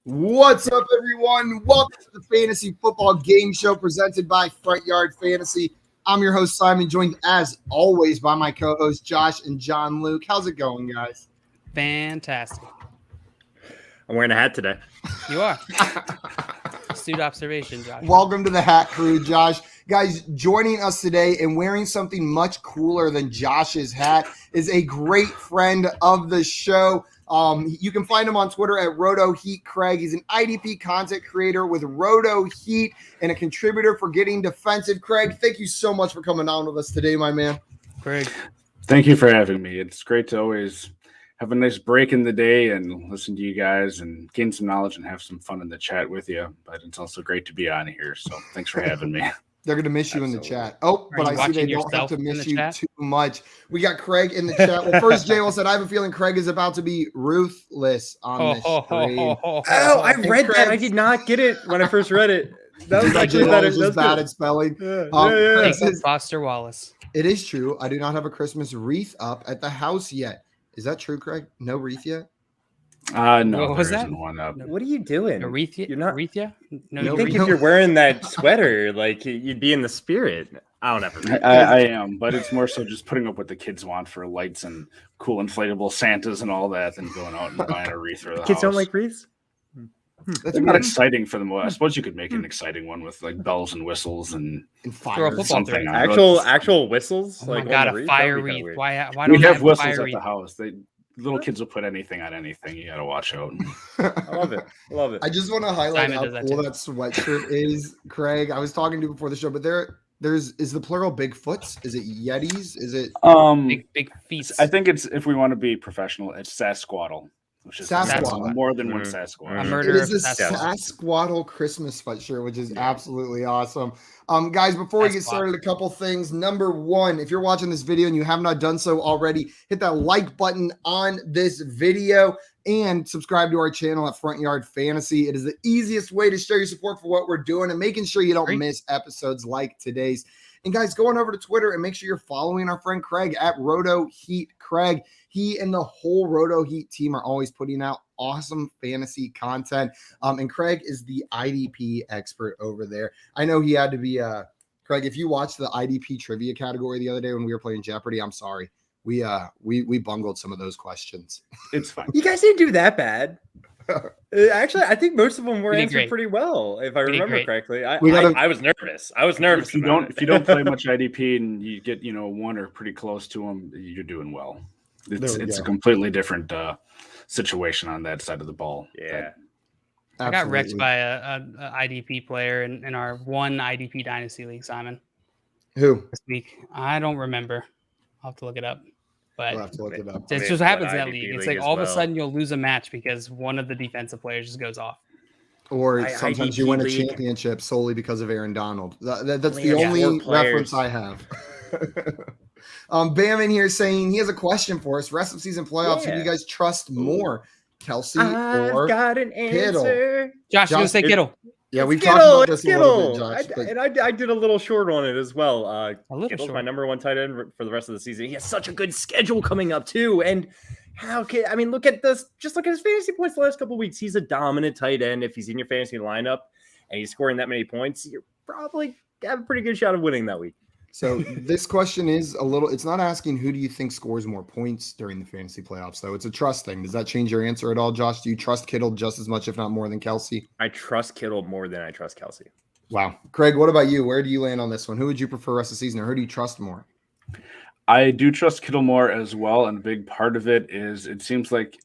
What's up, everyone? Welcome to the Fantasy Football Game Show presented by Front Yard Fantasy. I'm your host, Simon, joined as always by my co-hosts, Josh and John Luke. How's it going, guys? Fantastic. I'm wearing a hat today. You are. Astute observation, Josh. Welcome to the Hat Crew, Josh. Guys, joining us today and wearing something much cooler than Josh's hat is a great friend of the show. You can find him on Twitter at RotoHeatCraig. He's an IDP content creator with Roto Heat and a contributor for Getting Defensive. Craig, thank you so much for coming on with us today, my man. Craig. Thank you for having me. It's great to always have a nice break in the day and listen to you guys and gain some knowledge and have some fun in the chat with you. But it's also great to be on here. So thanks for having me. They're going to miss you in the chat. Oh, but I see they don't have to miss you chat? too much. We got Craig in the chat. Well, first, Jay said, I have a feeling Craig is about to be ruthless on this stream. Oh, I read that. I did not get it when I first read it. That was actually better. Just bad at spelling. Foster Wallace. It is true. I do not have a Christmas wreath up at the house yet. Is that true, Craig? No wreath yet? No, what was there that? isn't one up. What are you doing? A wreath? You're not. Wreath? No, You think if you're wearing that sweater, like you'd be in the spirit? I don't ever. I am, but it's more so just putting up what the kids want for lights and cool inflatable Santas and all that, than going out and buying a wreath for the Kids house. don't like wreaths. That's They're not exciting for them. I suppose you could make an exciting one with like bells and whistles and Throw a football something. through it. on it. Actual whistles. Oh my like God, on the a wreath? fire That'd be kinda wreath. weird. Why We don't have have a whistles fire at wreath? the house. Little kids will put anything on anything. You got to watch out. I love it. Love it. I just want to highlight Simon how does that cool too. that sweatshirt is, Craig. I was talking to you before the show, but is the plural Bigfoots? Is it Yetis? Is it Big feast. I think it's, if we want to be professional, it's Sasquattle, which is Sasquattle. more than one Mhm. Sasquatch. A It murder is of a Sasquatch. Sasquattle Christmas sweatshirt, which is absolutely awesome. Guys, before we get started, a couple things. Number one, if you're watching this video and you have not done so already, hit that like button on this video and subscribe to our channel at Front Yard Fantasy. It is the easiest way to show your support for what we're doing and making sure you don't miss episodes like today's. And guys, go on over to Twitter and make sure you're following our friend Craig at Roto Heat Craig. He and the whole Roto Heat team are always putting out awesome fantasy content. And Craig is the IDP expert over there. I know he had to be Craig, if you watched the IDP trivia category the other day when we were playing Jeopardy, I'm sorry. We bungled some of those questions. It's fine. You guys didn't do that bad. Actually, I think most of them were We did answered great. pretty well, if I We did remember great. correctly. We gotta- I was nervous. I was nervous. If you don't play much IDP and you get one or pretty close to them, you're doing well. It's a completely different situation on that side of the ball. Yeah. I got wrecked by a IDP player in our one IDP Dynasty League, Simon, Who? this week. I don't remember. I'll have to look it up. But We'll have to look it up. it's just what happens in that league. It's like all of a sudden you'll lose a match because one of the defensive players just goes off. Or sometimes you win a IDP championship solely because of Aaron Donald. That's Only the has only 4 players. reference I have. Bam in here saying he has a question for us. Rest of season playoffs, who do you guys trust more? Kelce or I've got an Kittle? answer. Josh, you're going to say Kittle. Yeah, we've Kittle, talked about this it's a little bit, Kittle. Josh. but- And I did a little short on it as well. A little Kittle's short. my number one tight end for the rest of the season. He has such a good schedule coming up too. And look at this. Just look at his fantasy points the last couple of weeks. He's a dominant tight end. If he's in your fantasy lineup and he's scoring that many points, you're probably have a pretty good shot of winning that week. So this question is it's not asking who do you think scores more points during the fantasy playoffs, though. It's a trust thing. Does that change your answer at all, Josh? Do you trust Kittle just as much, if not more, than Kelce? I trust Kittle more than I trust Kelce. Wow. Craig, what about you? Where do you land on this one? Who would you prefer rest of the season, or who do you trust more? I do trust Kittle more as well, and a big part of it is it seems like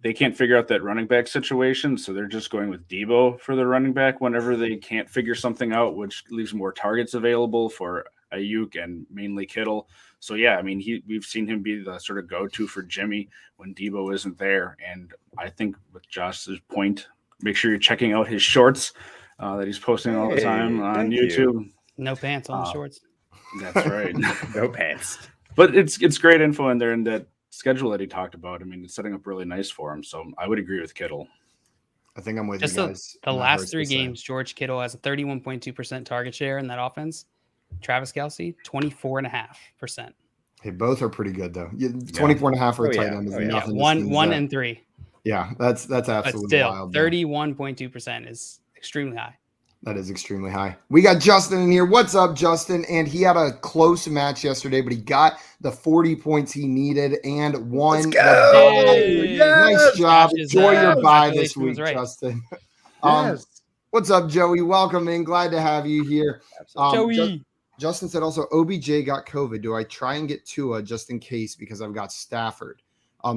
they can't figure out that running back situation, so they're just going with Deebo for the running back whenever they can't figure something out, which leaves more targets available for Ayuk and mainly Kittle. So yeah, I mean, we've seen him be the sort of go-to for Jimmy when Deebo isn't there, and I think with Josh's point, make sure you're checking out his shorts that he's posting all the time on YouTube. No pants on the shorts. That's right. No pants. But it's great info in there in that schedule that he talked about. I mean, it's setting up really nice for him. So I would agree with Kittle. I think I'm with Just you guys. the Not last hurts 3 to say. games, George Kittle has a 31.2% target share in that offense. Travis Kelce, 24.5%. Hey, both are pretty good, though. 24 and a half for a tight end is nothing. to One sneeze at. and 3. Yeah, that's absolutely But still, wild. 31.2% is extremely high. That is extremely high. We got Justin in here. What's up, Justin? And he had a close match yesterday, but he got the 40 points he needed and won the Hey, yes! Nice job. Enjoy your bye this week, right. Justin. Yes. What's up, Joey? Welcome in. Glad to have you here. Joey. Justin said also OBJ got COVID. Do I try and get Tua just in case because I've got Stafford?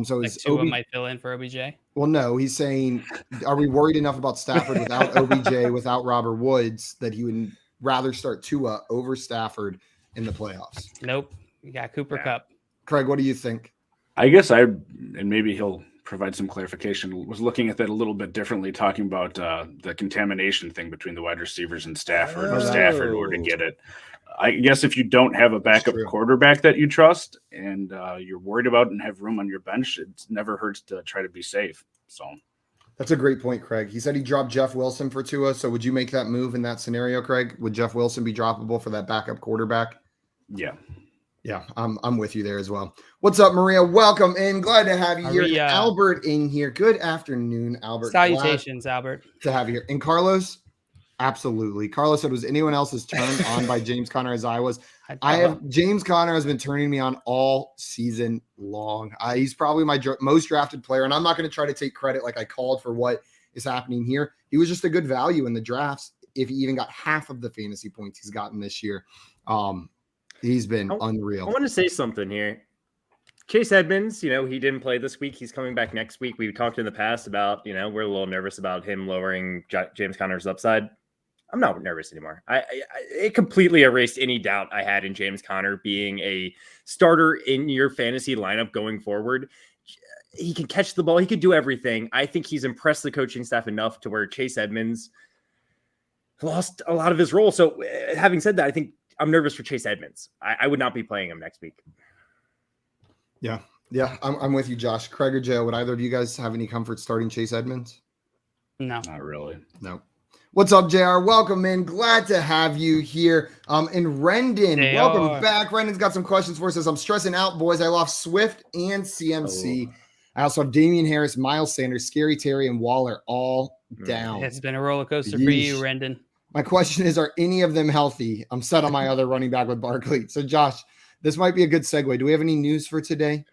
So Like is Tua might fill in for OBJ. Well, no, he's saying, are we worried enough about Stafford without OBJ, without Robert Woods, that he would rather start Tua over Stafford in the playoffs? Nope. You got Cooper Kupp. Craig, what do you think? I guess and maybe he'll provide some clarification, was looking at that a little bit differently, talking about the contamination thing between the wide receivers and Stafford. If Stafford were to get it. I guess if you don't have a backup quarterback that you trust and you're worried about and have room on your bench, it never hurts to try to be safe. So that's a great point, Craig. He said he dropped Jeff Wilson for Tua. So would you make that move in that scenario, Craig? Would Jeff Wilson be droppable for that backup quarterback? Yeah. Yeah, I'm with you there as well. What's up, Maria? Welcome in. Glad to have you here. Albert in here. Good afternoon, Albert. Salutations, Albert. To have you here. And Carlos? Absolutely. Carlos said, was anyone else's turned on by James Conner as I was? James Conner has been turning me on all season long. He's probably my most drafted player, and I'm not going to try to take credit like I called for what is happening here. He was just a good value in the drafts if he even got half of the fantasy points he's gotten this year. He's been unreal. I want to say something here. Chase Edmonds, he didn't play this week. He's coming back next week. We talked in the past about, we're a little nervous about him lowering James Conner's upside. I'm not nervous anymore. It completely erased any doubt I had in James Conner being a starter in your fantasy lineup going forward. He can catch the ball. He could do everything. I think he's impressed the coaching staff enough to where Chase Edmonds lost a lot of his role. So having said that, I think I'm nervous for Chase Edmonds. I would not be playing him next week. Yeah. I'm with you, Josh. Craig or Joe, would either of you guys have any comfort starting Chase Edmonds? No. Not really. No. What's up, JR? Welcome in. Glad to have you here. And Rendon, welcome back. Rendon's got some questions for us. Says, I'm stressing out, boys. I lost Swift and CMC. I also have Damian Harris, Miles Sanders, Scary Terry, and Waller all down. It's been a roller coaster for you, Rendon. My question is, are any of them healthy? I'm set on my other running back with Barkley. So, Josh, this might be a good segue. Do we have any news for today?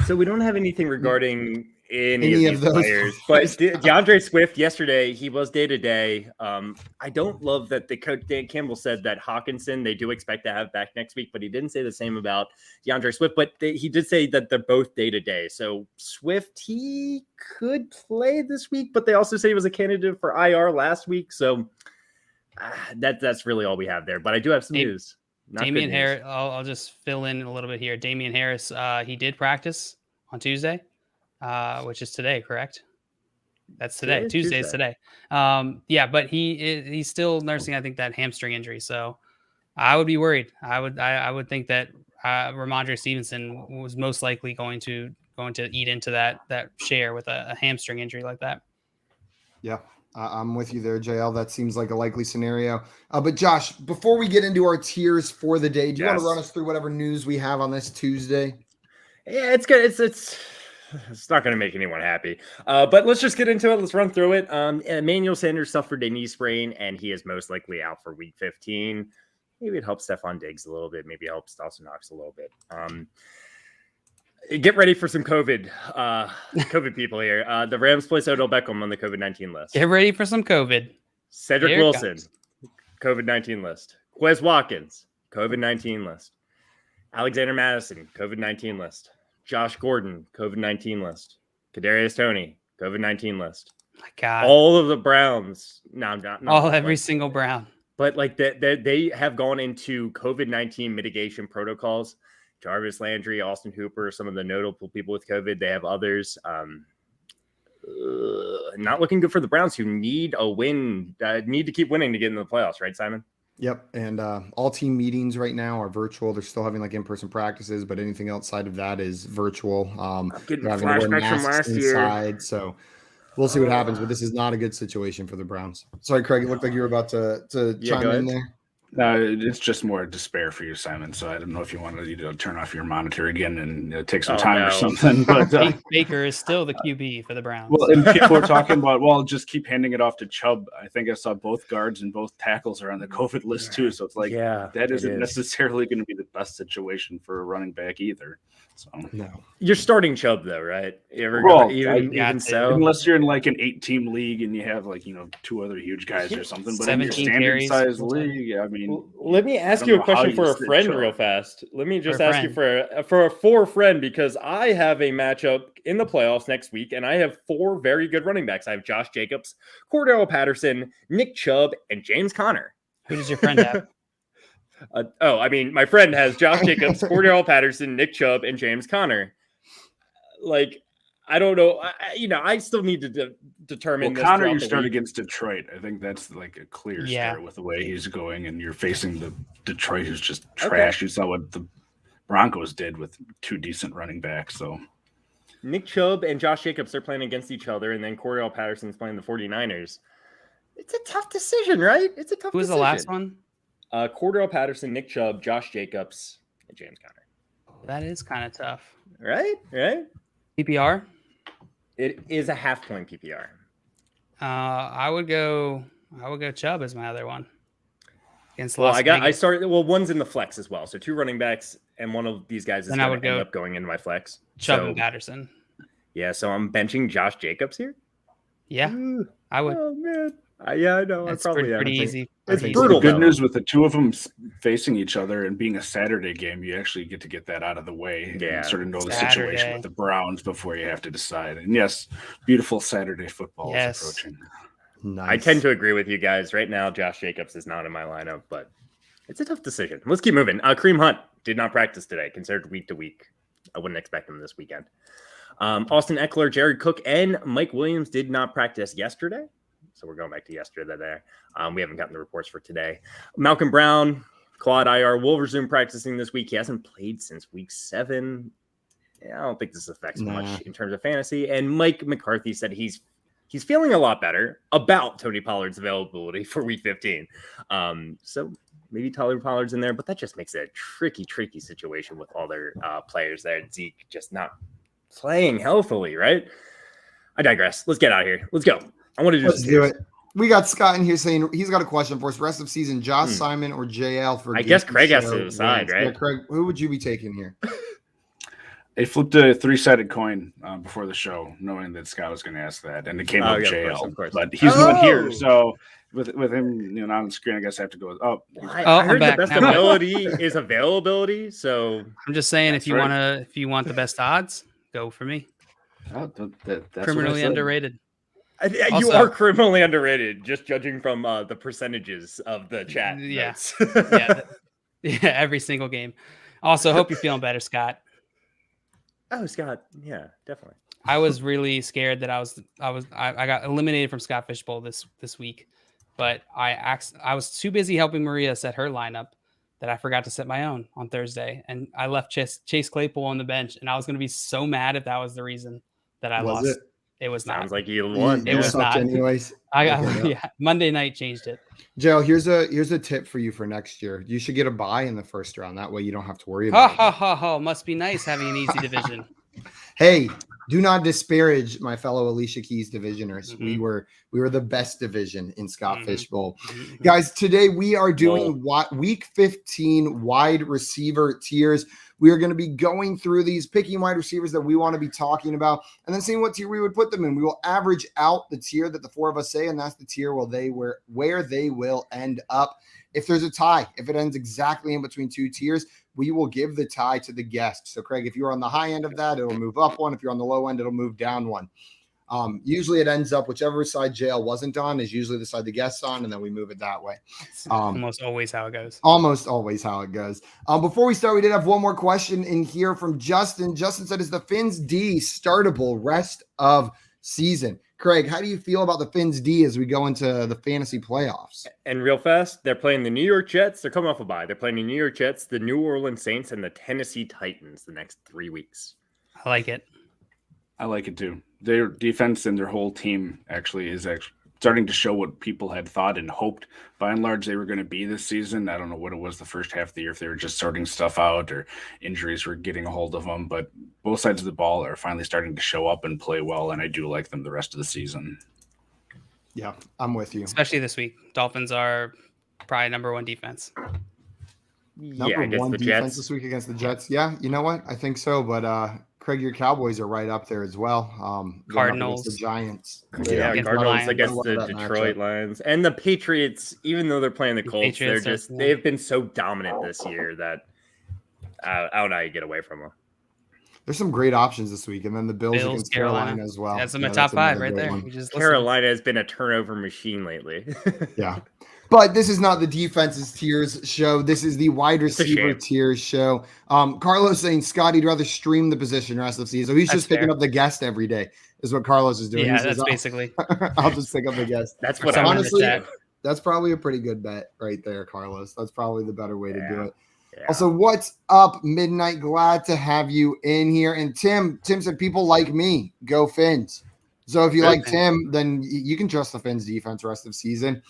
So we don't have anything regarding any of those players, but DeAndre Swift yesterday, he was day to day. I don't love that the coach Dan Campbell said that Hawkinson they do expect to have back next week, but he didn't say the same about DeAndre Swift. But he did say that they're both day to day. So Swift he could play this week, but they also say he was a candidate for IR last week. So that's really all we have there. But I do have some news. Damian Harris, I'll just fill in a little bit here. Damian Harris, he did practice on Tuesday, which is today, correct? That's today. Tuesday is today. But he's still nursing, I think, that hamstring injury. So I would be worried. I would think that Ramondre Stevenson was most likely going to eat into that share with a hamstring injury like that. Yeah. I'm with you there, JL. That seems like a likely scenario. But Josh, before we get into our tiers for the day, do you want to run us through whatever news we have on this Tuesday? Yeah, it's good. It's not going to make anyone happy. But let's just get into it. Let's run through it. Emmanuel Sanders suffered a knee sprain, and he is most likely out for week 15. Maybe it helps Stephon Diggs a little bit. Maybe it helps Dawson Knox a little bit. Get ready for some COVID people here. The Rams place Odell Beckham on the COVID-19 list. Get ready for some COVID. Cedric Wilson, COVID-19 list. Quez Watkins, COVID-19 list. Alexander Madison, COVID-19 list. Josh Gordon, COVID-19 list. Kadarius Toney, COVID-19 list. My God. All of the Browns. No, not every single Brown. But like they have gone into COVID-19 mitigation protocols. Jarvis Landry, Austin Hooper, some of the notable people with COVID. They have others. Not looking good for the Browns, who need a win, need to keep winning to get into the playoffs, right, Simon? Yep. And all team meetings right now are virtual. They're still having like in-person practices, but anything outside of that is virtual. I'm getting having to wear flashbacks from last year. So we'll see what happens, but this is not a good situation for the Browns. Sorry, Craig, it looked like you were about to chime in there. It's just more despair for you, Simon. So I don't know if you want to turn off your monitor again and take some time or something. But Baker is still the QB for the Browns. Well, and people are talking about, just keep handing it off to Chubb. I think I saw both guards and both tackles are on the COVID list too. So it's like that isn't necessarily going to be the best situation for a running back either. So no, you're starting Chubb though, right? Even so, unless you're in like an 8-team league and you have like 2 other huge guys or something, but in your standard size league, I mean, let me ask you a question for a friend real fast. Let me just ask you for a friend, because I have a matchup in the playoffs next week, and I have 4 very good running backs. I have Josh Jacobs, Cordell Patterson, Nick Chubb, and James Conner. Who does your friend have? My friend has Josh Jacobs, Cordell Patterson, Nick Chubb, and James Conner. I don't know. I still need to determine. Well, Conner, you start against Detroit. I think that's like a clear start with the way he's going, and you're facing the Detroit, who's just trash. You saw what the Broncos did with 2 decent running backs. So Nick Chubb and Josh Jacobs are playing against each other, and then Cordell Patterson's playing the 49ers. It's a tough decision, right? It's a tough decision. Who was the last one? Cordell Patterson, Nick Chubb, Josh Jacobs, and James Conner. That is kind of tough. Right? PPR? It is a half-point PPR. I would go Chubb as my other one. Against one's in the flex as well. So 2 running backs, and one of these guys is going to end up going into my flex. Chubb and Patterson. Yeah, so I'm benching Josh Jacobs here. Yeah, I would. Oh, man. I know. It's pretty easy. It's brutal. The good news with the 2 of them facing each other and being a Saturday game, you actually get to get that out of the way and sort of know the situation with the Browns before you have to decide. And yes, beautiful Saturday football is approaching. Nice. I tend to agree with you guys. Right now, Josh Jacobs is not in my lineup, but it's a tough decision. Let's keep moving. Kareem Hunt did not practice today, considered week to week. I wouldn't expect him this weekend. Austin Eckler, Jared Cook, and Mike Williams did not practice yesterday. So we're going back to yesterday there. We haven't gotten the reports for today. Malcolm Brown, quad IR, will resume practicing this week. He hasn't played since week 7. Yeah, I don't think this affects much in terms of fantasy. And Mike McCarthy said he's feeling a lot better about Tony Pollard's availability for week 15. So maybe Tyler Pollard's in there, but that just makes it a tricky situation with all their players there. Zeke just not playing healthily, right? I digress. Let's get out of here. Let's go. I want to do it. We got Scott in here saying he's got a question for us. Rest of season, Josh Simon or JL for. I guess Craig has to decide, right? Yeah, Craig, who would you be taking here? I flipped a 3-sided coin before the show, knowing that Scott was going to ask that, and it came up JL. Of course. But he's not here, so with him not on the screen, I guess I have to go. I heard the best ability is availability. So I'm just saying, if you want the best odds, go for me. That's criminally underrated. You are criminally underrated, just judging from the percentages of the chat. Yeah, every single game. Also, hope you're feeling better, Scott. Oh, Scott, yeah, definitely. I was really scared that I got eliminated from Scott Fishbowl this week, but I was too busy helping Maria set her lineup that I forgot to set my own on Thursday, and I left Chase Claypool on the bench, and I was going to be so mad if that was the reason that I lost. It was not. Sounds like you won. It was not. Anyways, Monday night changed it. Joe, here's a tip for you for next year. You should get a bye in the first round. That way you don't have to worry about it. Must be nice having an easy division. Hey, do not disparage my fellow Alicia Keys divisioners. We were the best division in Scott Fishbowl. Guys, today we are doing week 15 wide receiver tiers. We are going to be going through these, picking wide receivers that we want to be talking about, and then seeing what tier we would put them in. We will average out the tier that the 4 of us say, and that's the tier where they will end up. If there's a tie, if it ends exactly in between 2 tiers, we will give the tie to the guest. So, Craig, if you're on the high end of that, it'll move up 1. If you're on the low end, it'll move down 1. Usually it ends up whichever side JL wasn't on is usually the side the guest's on, and then we move it that way. Almost always how it goes. Almost always how it goes. Before we start, we did have one more question in here from Justin. Justin said, is the Fins D startable rest of season? Craig, how do you feel about the Fins D as we go into the fantasy playoffs? And real fast, they're playing the New York Jets. They're coming off a bye. They're playing the New York Jets, the New Orleans Saints, and the Tennessee Titans the next 3 weeks. I like it. I like it too. Their defense and their whole team actually starting to show what people had thought and hoped by and large they were going to be this season. I don't know what it was the first half of the year, if they were just sorting stuff out or injuries were getting a hold of them, but both sides of the ball are finally starting to show up and play well, and I do like them the rest of the season. Yeah, I'm with you. Especially this week. Dolphins are probably number one defense. Number one defense this week against the Jets. Yeah, you know what? I think so. But Craig, your Cowboys are right up there as well. Cardinals, the Giants. Yeah, Cardinals against the Detroit Lions, and the Patriots. Even though they're playing the Colts, they've been so dominant this year that I don't know how you get away from them. There's some great options this week, and then the Bills against Carolina as well. That's in my top five right there. Carolina has been a turnover machine lately. Yeah. But this is not the defenses tiers show. This is the wide receiver tiers show. Carlos saying Scotty'd rather stream the position the rest of the season. So he's just picking up the guest every day is what Carlos is doing. Yeah, that's basically. I'll just pick up the guest. That's what honestly, that's probably a pretty good bet right there, Carlos. That's probably the better way to do it. Yeah. Also, what's up, Midnight? Glad to have you in here. And Tim said, people like me, go Fins. So if you like Tim, then you can trust the Fins defense the rest of the season.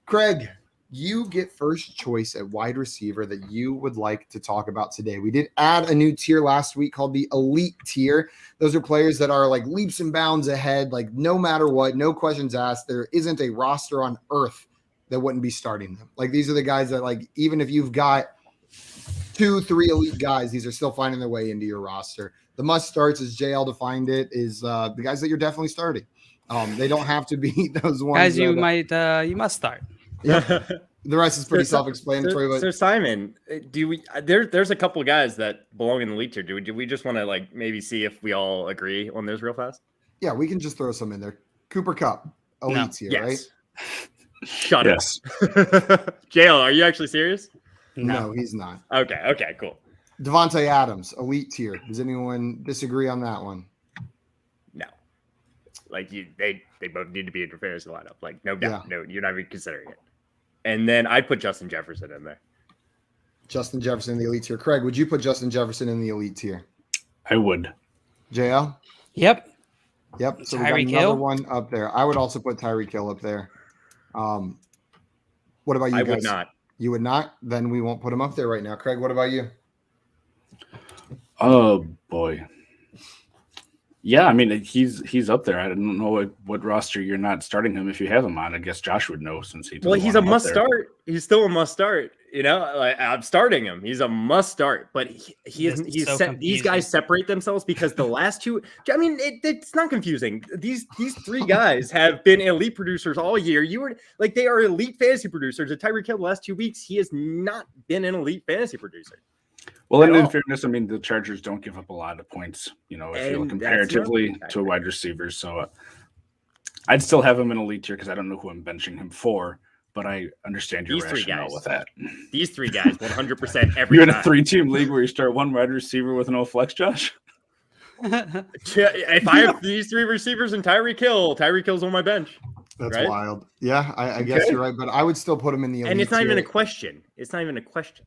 Craig, you get first choice at wide receiver that you would like to talk about today. We did add a new tier last week called the elite tier. Those are players that are like leaps and bounds ahead, like no matter what, no questions asked. There isn't a roster on earth that wouldn't be starting them. Like these are the guys that like, even if you've got 2-3 elite guys, these are still finding their way into your roster. The must starts, as JL defined it, is the guys that you're definitely starting. They don't have to be those ones. Guys, you must start. Yeah. The rest is pretty self-explanatory. So Simon, do we? There's a couple of guys that belong in the elite tier. Do we just want to like maybe see if we all agree on those real fast? Yeah, we can just throw some in there. Cooper Kupp, elite tier, right? Shut up. JL, are you actually serious? No, he's not. Okay, cool. Devontae Adams, elite tier. Does anyone disagree on that one? No. Like they both need to be in your fantasy lineup. Like no doubt. Yeah. No, you're not even considering it. And then I'd put Justin Jefferson in there. Justin Jefferson in the elite tier. Craig, would you put Justin Jefferson in the elite tier? I would. JL? Yep. So we got another one up there. I would also put Tyreek Hill up there. What about you guys? I would not. You would not? Then we won't put him up there right now. Craig, what about you? Oh, boy. Yeah, I mean, he's up there. I don't know what roster you're not starting him. If you have him on, I guess Josh would know since he. Well, he's a must start. He's still a must start. You know, like, I'm starting him. He's a must start. But these guys separate themselves because the last two. I mean, it's not confusing. These three guys have been elite producers all year. You were like they are elite fantasy producers. At Tyreek Hill the last 2 weeks, he has not been an elite fantasy producer. Well, and in fairness, I mean, the Chargers don't give up a lot of points, you know, if you look comparatively to wide receivers. So I'd still have him in elite tier because I don't know who I'm benching him for, but I understand your rationale with that. These three guys, 100% every You're in a 3-team league where you start one wide receiver with no flex, Josh? If I have these three receivers and Tyreek Hill's on my bench. That's right? Wild. Yeah, I guess you're right, but I would still put him in the elite and it's not tier. Even a question. It's not even a question.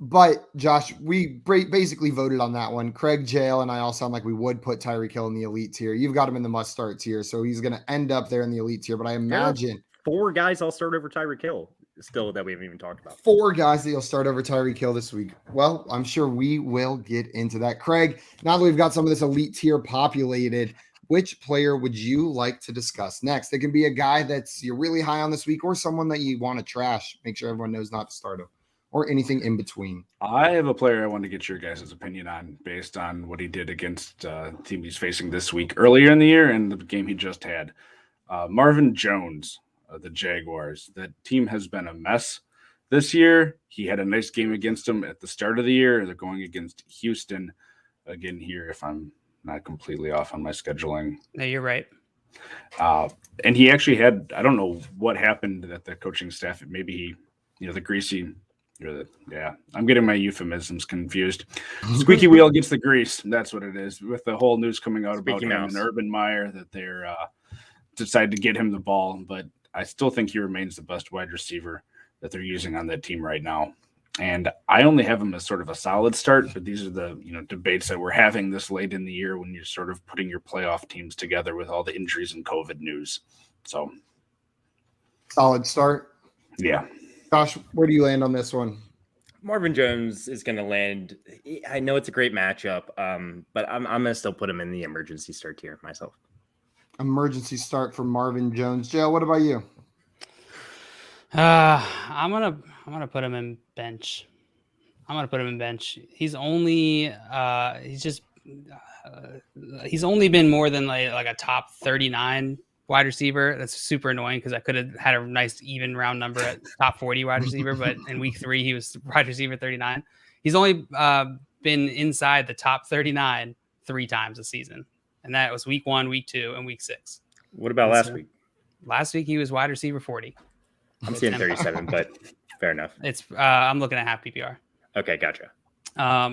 But Josh, we basically voted on that one. Craig, JL, and I all sound like we would put Tyreek Hill in the elite tier. You've got him in the must start tier, so he's going to end up there in the elite tier. But I imagine 4 guys I'll start over Tyreek Hill still that we haven't even talked about. 4 guys that you'll start over Tyreek Hill this week. Well, I'm sure we will get into that. Craig, now that we've got some of this elite tier populated, which player would you like to discuss next? It can be a guy that's you're really high on this week or someone that you want to trash. Make sure everyone knows not to start him. Or anything in between. I have a player I want to get your guys' opinion on based on what he did against the team he's facing this week earlier in the year and the game he just had. Marvin Jones, the Jaguars. That team has been a mess this year. He had a nice game against them at the start of the year. They're going against Houston again here if I'm not completely off on my scheduling. No, you're right. And he actually had, I don't know what happened that the coaching staff, maybe the greasy – I'm getting my euphemisms confused. Squeaky wheel gets the grease. That's what it is. With the whole news coming out about him and Urban Meyer that they're decided to get him the ball. But I still think he remains the best wide receiver that they're using on that team right now. And I only have him as sort of a solid start, but these are the debates that we're having this late in the year when you're sort of putting your playoff teams together with all the injuries and COVID news. So solid start. Yeah. Josh, where do you land on this one? Marvin Jones is going to land. I know it's a great matchup, but I'm going to still put him in the emergency start tier myself. Emergency start for Marvin Jones. Jail, what about you? I'm gonna put him in bench. He's only he's only been more than like a top 39 wide receiver. That's super annoying because I could have had a nice even round number at top 40 wide receiver, but in week 3 he was wide receiver 39. He's only been inside the top 39 3 times this season, and that was week 1, week 2, and week 6. What about last week? Last week he was wide receiver 40. I'm seeing 37, but fair enough. It's I'm looking at half PPR. Okay, gotcha.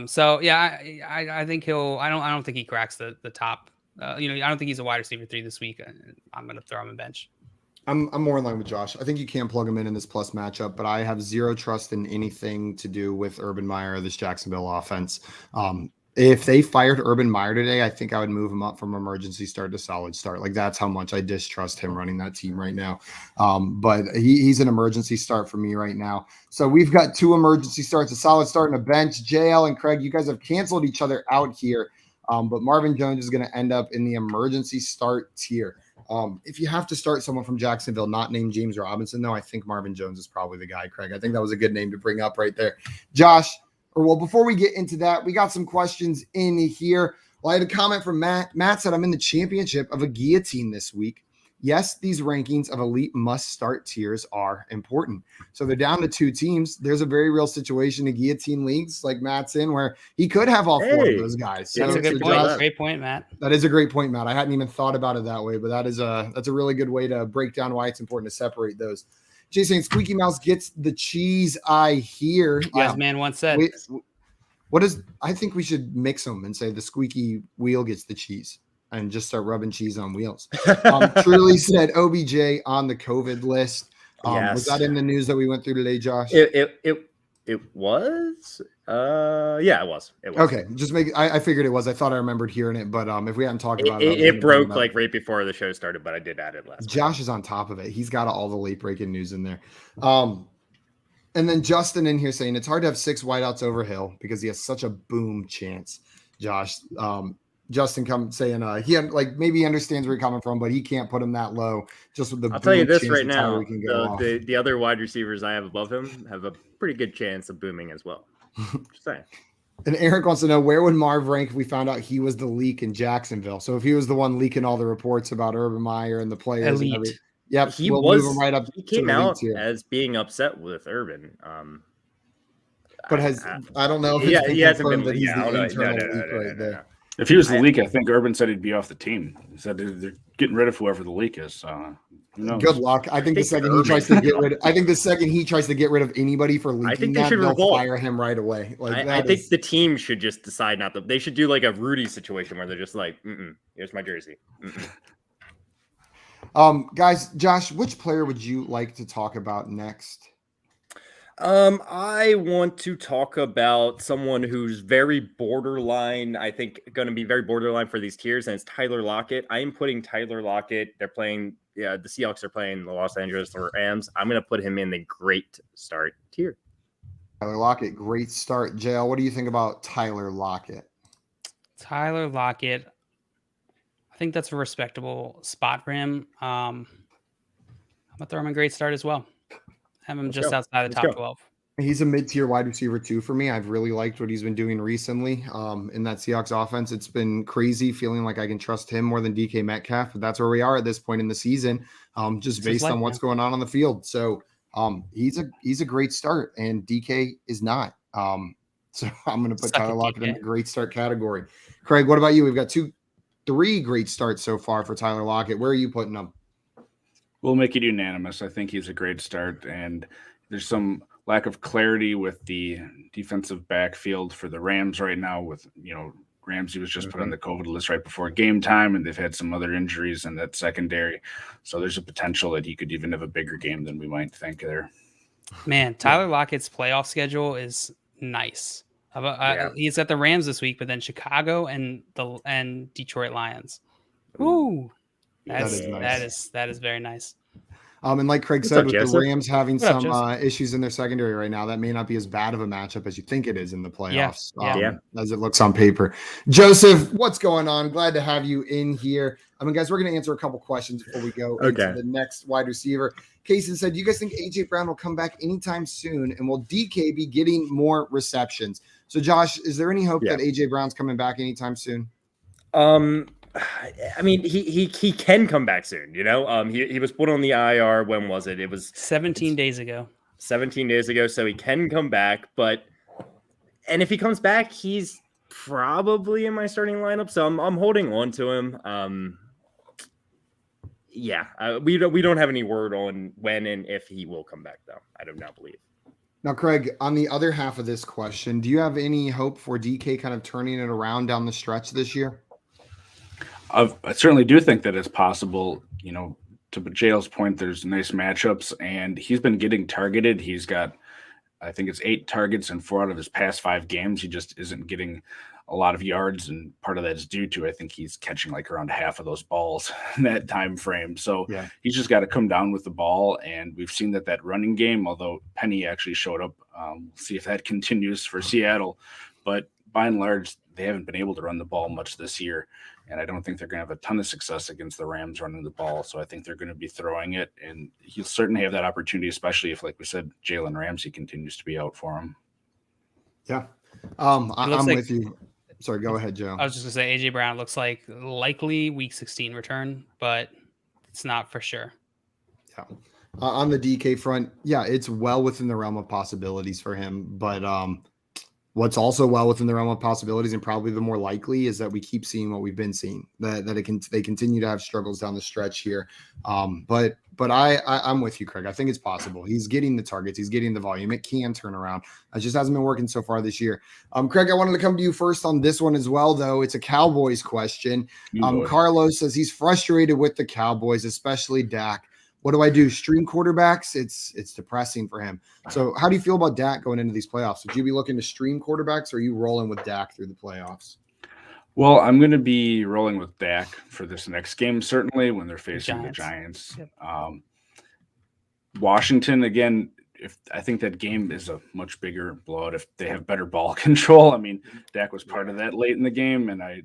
So yeah, I think I don't think he cracks the top. I don't think he's a wide receiver 3 this week. I'm going to throw him in bench. I'm more in line with Josh. I think you can plug him in this plus matchup, but I have zero trust in anything to do with Urban Meyer or this Jacksonville offense. If they fired Urban Meyer today, I think I would move him up from emergency start to solid start. Like that's how much I distrust him running that team right now. But he's an emergency start for me right now. So we've got 2 emergency starts, a solid start and a bench. JL and Craig, you guys have canceled each other out here. But Marvin Jones is going to end up in the emergency start tier. If you have to start someone from Jacksonville, not named James Robinson, though, I think Marvin Jones is probably the guy, Craig. I think that was a good name to bring up right there. Josh, before we get into that, we got some questions in here. Well, I had a comment from Matt. Matt said, I'm in the championship of a guillotine this week. Yes, these rankings of elite must-start tiers are important. So they're down to 2 teams. There's a very real situation in guillotine leagues like Matt's in where he could have all 4 of those guys. So that's a good point. Josh, great point, Matt. That is a great point, Matt. I hadn't even thought about it that way, but that's a really good way to break down why it's important to separate those. Jason, Squeaky Mouse gets the cheese, I hear. Yes, man once said. I think we should mix them and say the squeaky wheel gets the cheese and just start rubbing cheese on wheels. Truly said OBJ on the COVID list. Yes. Was that in the news that we went through today, Josh? It was. Yeah, it was. Okay, I figured it was. I thought I remembered hearing it, but if we hadn't talked about it, it broke like right before the show started. But I did add it last. Josh is on top of it. He's got all the late breaking news in there. And then Justin in here saying it's hard to have 6 wideouts over Hill because he has such a boom chance. Josh, Justin saying maybe he understands where you're coming from, but he can't put him that low. Just with the I'll tell you this right now, the other wide receivers I have above him have a pretty good chance of booming as well. Just saying. And Eric wants to know, where would Marv rank if we found out he was the leak in Jacksonville? So if he was the one leaking all the reports about Urban Meyer and the players, elite. Yep, move him right up. He came out as being upset with Urban. But I don't know if it's been confirmed that he's the internal leak right there. If he was the leak, I think Urban said he'd be off the team. He said they're getting rid of whoever the leak is. Good luck. I think the second he tries to get rid of anybody for leaking, they'll fire him right away. I think the team should just decide not to. They should do like a Rudy situation where they're just like, here's my jersey. Guys, Josh, which player would you like to talk about next? I want to talk about someone who's very borderline. I think going to be very borderline for these tiers, and it's Tyler Lockett. I am putting Tyler Lockett. They're playing. The Seahawks are playing the Los Angeles Rams. I'm going to put him in the great start tier. Tyler Lockett, great start. JL, what do you think about Tyler Lockett? Tyler Lockett, I think that's a respectable spot for him. I'm going to throw him a great start as well. Have him outside the top 12. He's a mid-tier wide receiver too for me. I've really liked what he's been doing recently in that Seahawks offense. It's been crazy feeling like I can trust him more than DK Metcalf, but that's where we are at this point in the season, just based on what's going on the field. So he's a great start, and DK is not. So I'm going to put Tyler Lockett in the great start category. Craig, what about you? We've got 3 great starts so far for Tyler Lockett. Where are you putting him? We'll make it unanimous. I think he's a great start, and there's some lack of clarity with the defensive backfield for the Rams right now. With Ramsey was just put on the COVID list right before game time, and they've had some other injuries in that secondary. So there's a potential that he could even have a bigger game than we might think there. Man, Tyler Lockett's playoff schedule is nice. He's got the Rams this week, but then Chicago and Detroit Lions. Ooh. That is nice. That is very nice. And like Craig What's said, up, with Joseph? the Rams having What up, some Joseph? issues in their secondary right now, that may not be as bad of a matchup as you think it is in the playoffs, Yeah. as it looks on paper. Joseph, what's going on? Glad to have you in here. Guys, we're going to answer a couple questions before we go into the next wide receiver. Kaysen said, do you guys think A.J. Brown will come back anytime soon? And will DK be getting more receptions? So, Josh, is there any hope that A.J. Brown's coming back anytime soon? I mean, he can come back soon. You know, he was put on the IR. When was it? It was 17 days ago. 17 days ago. So he can come back, and if he comes back, he's probably in my starting lineup. So I'm holding on to him. We don't have any word on when and if he will come back, though. I do not believe. Now, Craig, on the other half of this question, do you have any hope for DK kind of turning it around down the stretch this year? I certainly do think that it's possible. You know, to Jail's point, there's nice matchups, and he's been getting targeted. He's got, I think it's 8 targets in 4 out of his past 5 games. He just isn't getting a lot of yards, and part of that is due to, I think he's catching like around half of those balls in that time frame. So he's just got to come down with the ball, and we've seen that running game, although Penny actually showed up, we'll see if that continues for Seattle. But by and large, they haven't been able to run the ball much this year, and I don't think they're going to have a ton of success against the Rams running the ball. So I think they're going to be throwing it, and he'll certainly have that opportunity, especially if, like we said, Jalen Ramsey continues to be out for him. Yeah. I'm with you. Sorry, go ahead, Joe. I was just going to say, AJ Brown looks like likely week 16 return, but it's not for sure. Yeah. On the DK front, it's well within the realm of possibilities for him. But what's also well within the realm of possibilities, and probably the more likely, is that we keep seeing what we've been seeing. They continue to have struggles down the stretch here. But I'm with you, Craig. I think it's possible. He's getting the targets. He's getting the volume. It can turn around. It just hasn't been working so far this year. Craig, I wanted to come to you first on this one as well, though. It's a Cowboys question. Carlos says he's frustrated with the Cowboys, especially Dak. What do I do? Stream quarterbacks? It's depressing for him. So how do you feel about Dak going into these playoffs? Would you be looking to stream quarterbacks, or are you rolling with Dak through the playoffs? Well, I'm going to be rolling with Dak for this next game, certainly, when they're facing the Giants. Yep. Washington, again, I think that game is a much bigger blowout if they have better ball control. I mean, Dak was part of that late in the game, and I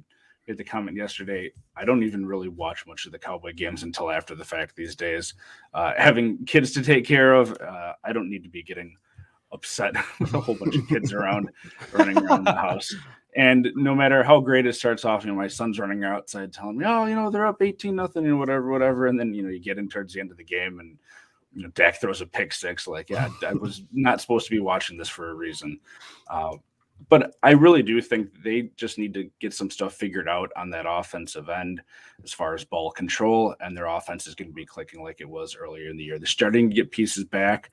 made the comment yesterday, I don't even really watch much of the Cowboy games until after the fact these days. Having kids to take care of, I don't need to be getting upset with a whole bunch of kids running around the house. And no matter how great it starts off, my son's running outside telling me, they're up 18-0, whatever. And then, you get in towards the end of the game and, Dak throws a pick six. Like, I was not supposed to be watching this for a reason. But I really do think they just need to get some stuff figured out on that offensive end as far as ball control, and their offense is going to be clicking like it was earlier in the year. They're starting to get pieces back,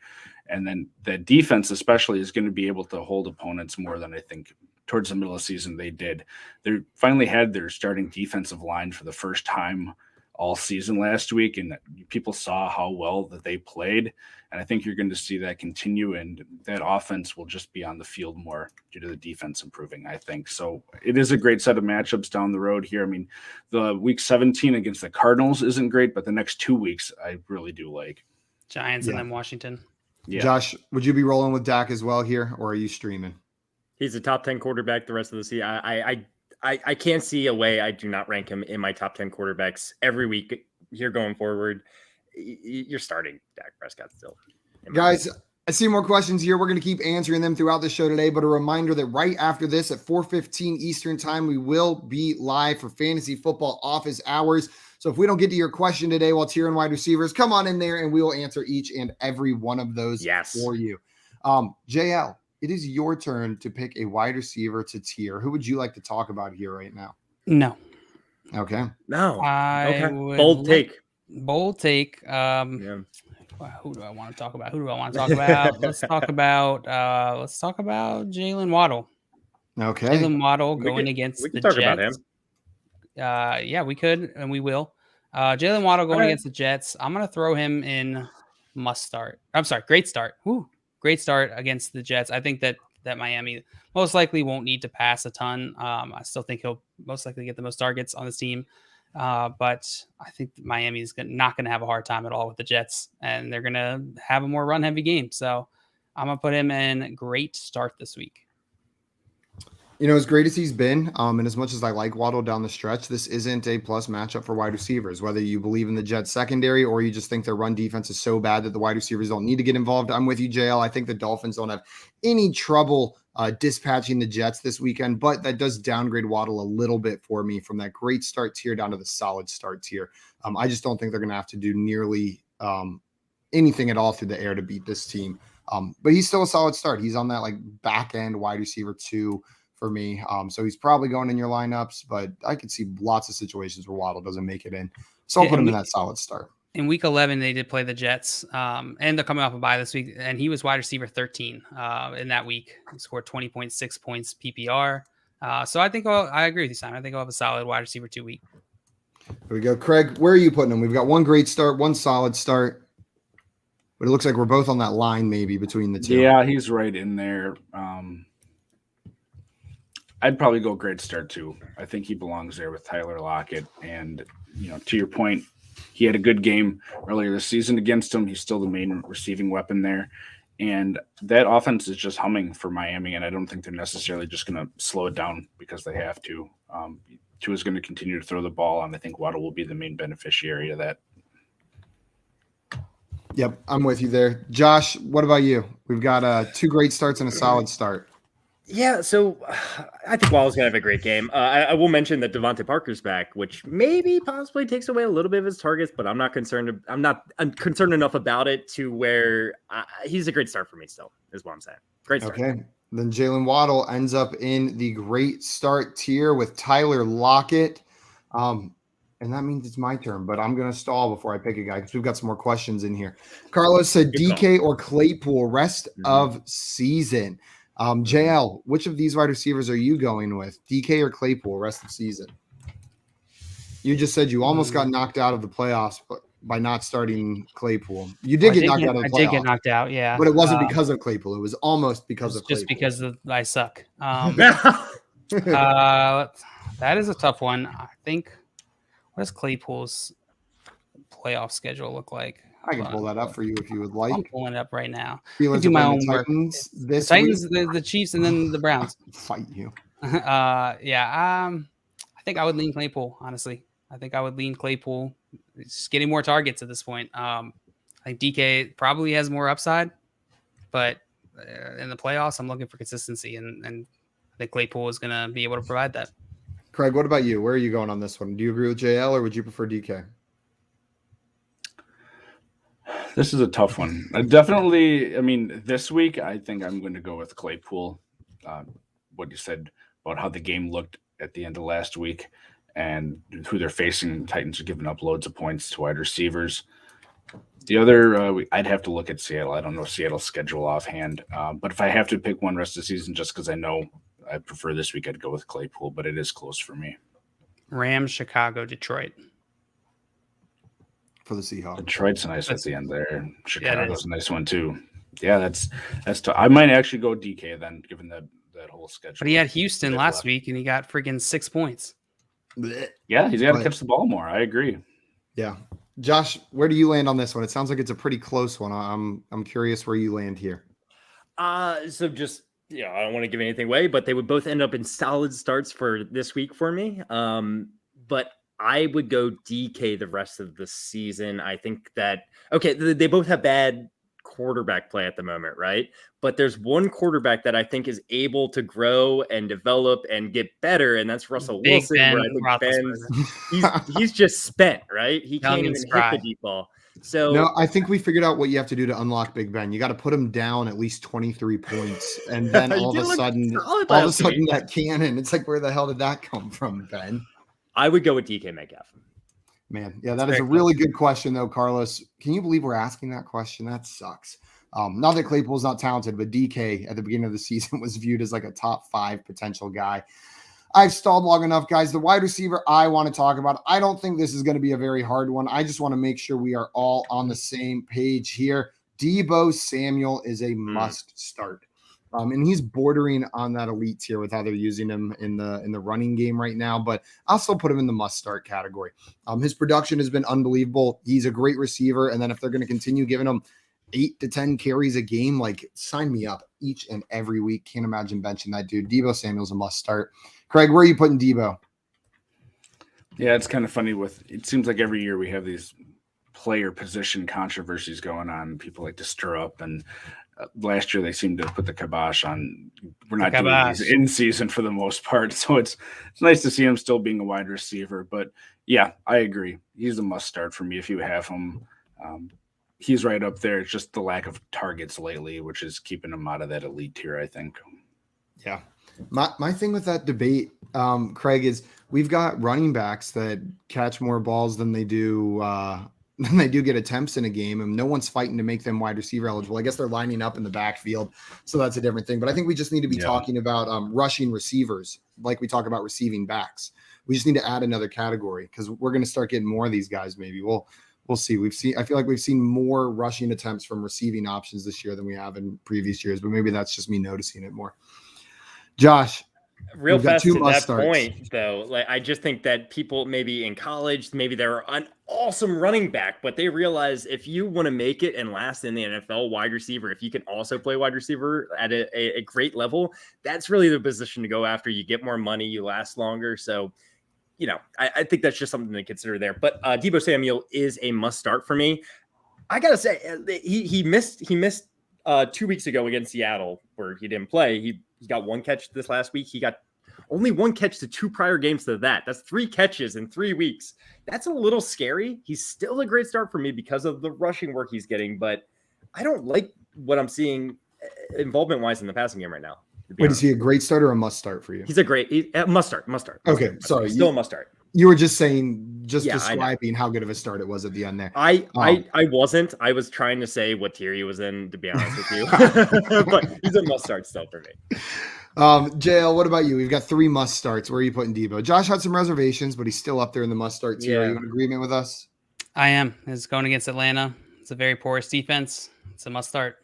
and then the defense especially is going to be able to hold opponents more than I think towards the middle of the season they did. They finally had their starting defensive line for the first time all season last week, and people saw how well that they played. And I think you're going to see that continue, and that offense will just be on the field more due to the defense improving, I think. So it is a great set of matchups down the road here. I mean, the week 17 against the Cardinals isn't great, but the next 2 weeks I really do like. Giants and then Washington. Yeah. Josh, would you be rolling with Dak as well here, or are you streaming? He's a top 10 quarterback the rest of the season. I can't see a way I do not rank him in my top 10 quarterbacks every week here going forward. You're starting Dak Prescott still. Guys, I see more questions here. We're going to keep answering them throughout the show today, but a reminder that right after this at 4:15 Eastern time, we will be live for Fantasy Football Office Hours. So if we don't get to your question today while tiering wide receivers, come on in there and we will answer each and every one of those for you. JL, it is your turn to pick a wide receiver to tier. Who would you like to talk about here right now? No. Okay. No. Okay. Bold take. Who do I want to talk about? Let's talk about Jaylen Waddle. Okay. Jaylen Waddle going against the Jets. About him. Yeah, we could and we will. Jaylen Waddle going against the Jets. I'm gonna throw him in great start. Woo. Great start against the Jets. I think that Miami most likely won't need to pass a ton. I still think he'll most likely get the most targets on this team. But I think Miami's not going to have a hard time at all with the Jets, and they're going to have a more run-heavy game. So I'm going to put him in great start this week. As great as he's been, and as much as I like Waddle down the stretch, this isn't a plus matchup for wide receivers. Whether you believe in the Jets secondary or you just think their run defense is so bad that the wide receivers don't need to get involved, I'm with you, JL. I think the Dolphins don't have any trouble dispatching the Jets this weekend, but that does downgrade Waddle a little bit for me from that great start tier down to the solid start tier. I just don't think they're going to have to do nearly anything at all through the air to beat this team. But he's still a solid start. He's on that like back end wide receiver 2 for me. So he's probably going in your lineups, but I could see lots of situations where Waddle doesn't make it in. So I'll put him in that solid start. In week 11, they did play the Jets, and they're coming off a bye this week, and he was wide receiver 13 in that week. He scored 20.6 points PPR. So I think I agree with you, Simon. I think I'll have a solid wide receiver 2 week. Here we go. Craig, where are you putting him? We've got one great start, one solid start, but it looks like we're both on that line maybe between the two. Yeah, he's right in there. I'd probably go great start too. I think he belongs there with Tyler Lockett. And, to your point, he had a good game earlier this season against him. He's still the main receiving weapon there. And that offense is just humming for Miami. And I don't think they're necessarily just going to slow it down because they have to. Tua is going to continue to throw the ball, and I think Waddle will be the main beneficiary of that. Yep, I'm with you there. Josh, what about you? We've got 2 great starts and a solid start. Yeah, so I think Waddle's going to have a great game. I will mention that Devontae Parker's back, which maybe possibly takes away a little bit of his targets, but I'm concerned enough about it to where he's a great start for me still, is what I'm saying. Great start. Okay. Then Jaylen Waddle ends up in the great start tier with Tyler Lockett. And that means it's my turn, but I'm going to stall before I pick a guy because we've got some more questions in here. Carlos said DK or Claypool rest of season. JL, which of these wide receivers are you going with? DK or Claypool rest of season? You just said you almost got knocked out of the playoffs by not starting Claypool. You did get knocked out of the playoffs. I did get knocked out, yeah. But it wasn't because of Claypool. It was almost because of Claypool. Just because I suck. That is a tough one. I think, what does Claypool's playoff schedule look like? I can pull that up for you if you would like. I'm pulling it up right now. Steelers do my own work. The Titans, the Chiefs, and then the Browns. Fight you. I think I would lean Claypool, honestly. I think I would lean Claypool. He's getting more targets at this point. I think DK probably has more upside, but in the playoffs, I'm looking for consistency, and I think Claypool is going to be able to provide that. Craig, what about you? Where are you going on this one? Do you agree with JL or would you prefer DK? This is a tough one. This week, I think I'm going to go with Claypool. What you said about how the game looked at the end of last week and who they're facing. Titans are giving up loads of points to wide receivers. The other, I'd have to look at Seattle. I don't know Seattle's schedule offhand. But if I have to pick one rest of the season, just because I know I prefer this week, I'd go with Claypool, but it is close for me. Rams, Chicago, Detroit. For the Seahawks. Detroit's nice at the end there. Chicago's a nice one too. Yeah, that's tough. I might actually go DK then, given that whole schedule. But he had Houston last week and he got freaking 6 points. Yeah, he's got to catch the ball more. I agree. Yeah. Josh, where do you land on this one? It sounds like it's a pretty close one. I'm curious where you land here. So just I don't want to give anything away, but they would both end up in solid starts for this week for me. But I would go DK the rest of the season. I think that, they both have bad quarterback play at the moment, right? But there's one quarterback that I think is able to grow and develop and get better, and that's Russell Wilson. Where I think he's just spent, right? He can't even hit the deep ball. So no, I think we figured out what you have to do to unlock Big Ben. You got to put him down at least 23 points, and then all of a sudden that cannon. It's like, where the hell did that come from, Ben? I would go with DK Metcalf. Man, yeah, that is a really good question, though, Carlos. Can you believe we're asking that question? That sucks. Not that Claypool's not talented, but DK at the beginning of the season was viewed as like a top 5 potential guy. I've stalled long enough, guys. The wide receiver I want to talk about, I don't think this is going to be a very hard one. I just want to make sure we are all on the same page here. Deebo Samuel is a must start. And he's bordering on that elite tier with how they're using him in the running game right now. But I'll still put him in the must-start category. His production has been unbelievable. He's a great receiver. And then if they're going to continue giving him 8 to 10 carries a game, like sign me up each and every week. Can't imagine benching that dude. Deebo Samuel's a must-start. Craig, where are you putting Deebo? Yeah, it's kind of funny it seems like every year we have these player position controversies going on. People like to stir up, and last year they seemed to put the kibosh on. We're not doing these in season for the most part. So it's nice to see him still being a wide receiver, but yeah, I agree. He's a must start for me. If you have him, he's right up there. It's just the lack of targets lately, which is keeping him out of that elite tier, I think. Yeah. My thing with that debate, Craig, is we've got running backs that catch more balls than they do get attempts in a game, and no one's fighting to make them wide receiver eligible. I guess they're lining up in the backfield, so that's a different thing. But I think we just need to be talking about rushing receivers like we talk about receiving backs. We just need to add another category because we're going to start getting more of these guys. Maybe we'll see. I feel like we've seen more rushing attempts from receiving options this year than we have in previous years, but maybe that's just me noticing it more. Josh, real fast to that point, though, like I just think that people maybe in college, maybe they're an awesome running back, but they realize if you want to make it and last in the NFL, wide receiver, if you can also play wide receiver at a great level, that's really the position to go after. You get more money, you last longer. So, I think that's just something to consider there. But Deebo Samuel is a must start for me. I gotta say, he missed 2 weeks ago against Seattle where he didn't play. He got 1 catch this last week. He got only 1 catch the 2 prior games to that. That's 3 catches in 3 weeks. That's a little scary. He's still a great start for me because of the rushing work he's getting, but I don't like what I'm seeing involvement-wise in the passing game right now. Wait, is he a great start or a must start for you? He's a must start. Okay, sorry. Still a must start. You were just saying, describing how good of a start it was at the end there. I wasn't. I was trying to say what tier he was in, to be honest with you. But he's a must start still for me. JL, what about you? We've got 3 must starts. Where are you putting Deebo? Josh had some reservations, but he's still up there in the must start tier. Are you in agreement with us? I am. It's going against Atlanta. It's a very porous defense. It's a must start.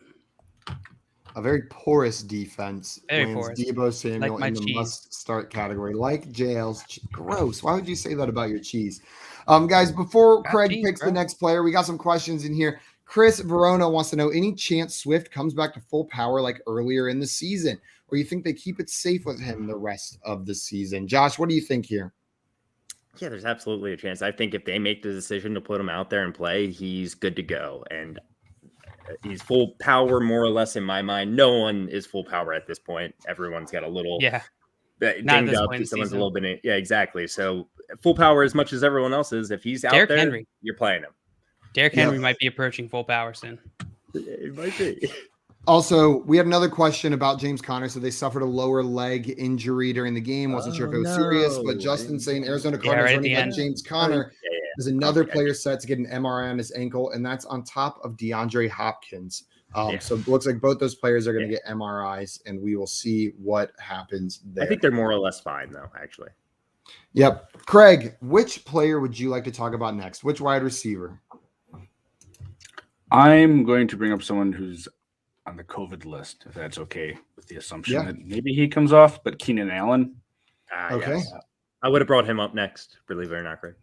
A very porous defense. Very porous. Deebo Samuel like in the cheese. must-start category. Like JL's. Gross. Why would you say that about your cheese? Guys, before Craig picks the next player, we got some questions in here. Chris Verona wants to know, any chance Swift comes back to full power like earlier in the season? Or you think they keep it safe with him the rest of the season? Josh, what do you think here? Yeah, there's absolutely a chance. I think if they make the decision to put him out there and play, he's good to go. And he's full power, more or less, in my mind. No one is full power at this point. Everyone's got a little dinged up. Someone's a little bit. Yeah, exactly. So full power as much as everyone else is. If he's out there, Henry. You're playing him. Derrick Henry might be approaching full power soon. It might be. Also, we had another question about James Conner. So they suffered a lower leg injury during the game. Wasn't sure if it was serious, but Justin saying Arizona Cardinals running back James Conner. There's another player set to get an MRI on his ankle, and that's on top of DeAndre Hopkins. So it looks like both those players are going to get MRIs, and we will see what happens there. I think they're more or less fine, though, actually. Yep. Craig, which player would you like to talk about next? Which wide receiver? I'm going to bring up someone who's on the COVID list, if that's okay, with the assumption that maybe he comes off, but Keenan Allen. Okay. Yes. I would have brought him up next, believe it or not, Craig.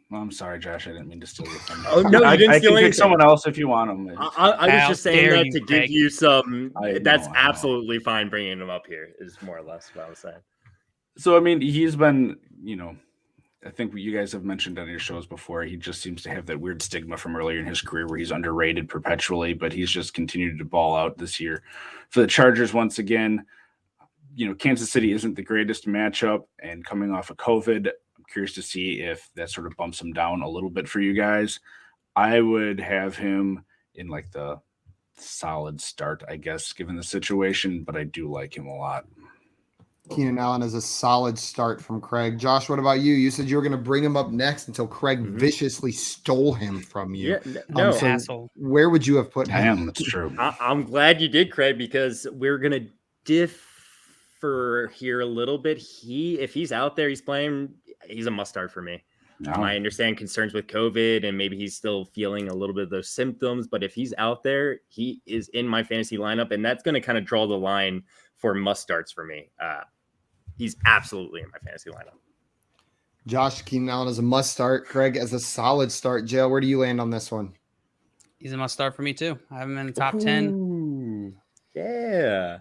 Well, I'm sorry, Josh. I didn't mean to steal your thunder. Oh, no, you didn't steal anything. I can pick someone else if you want him. I was just saying that to give you some. That's absolutely fine bringing him up here, is more or less what I was saying. So, I mean, he's been, I think you guys have mentioned on your shows before, he just seems to have that weird stigma from earlier in his career where he's underrated perpetually, but he's just continued to ball out this year. For the Chargers, once again, Kansas City isn't the greatest matchup, and coming off of COVID, I'm curious to see if that sort of bumps him down a little bit for you guys. I would have him in like the solid start, I guess, given the situation, but I do like him a lot. Keenan Allen is a solid start from Craig. Josh, what about you? You said you were going to bring him up next until Craig viciously stole him from you. Yeah, so asshole. Where would you have put him? Damn, that's true. I'm glad you did, Craig, because we're going to differ here a little bit. If he's out there, he's playing, he's a must start for me. No. I understand concerns with COVID and maybe he's still feeling a little bit of those symptoms, but if he's out there, he is in my fantasy lineup, and that's going to kind of draw the line for must starts for me. He's absolutely in my fantasy lineup. Josh, Keenan Allen is a must start. Craig as a solid start. Jail, where do you land on this one? He's a must start for me too. I have him in the top 10. Ooh, yeah.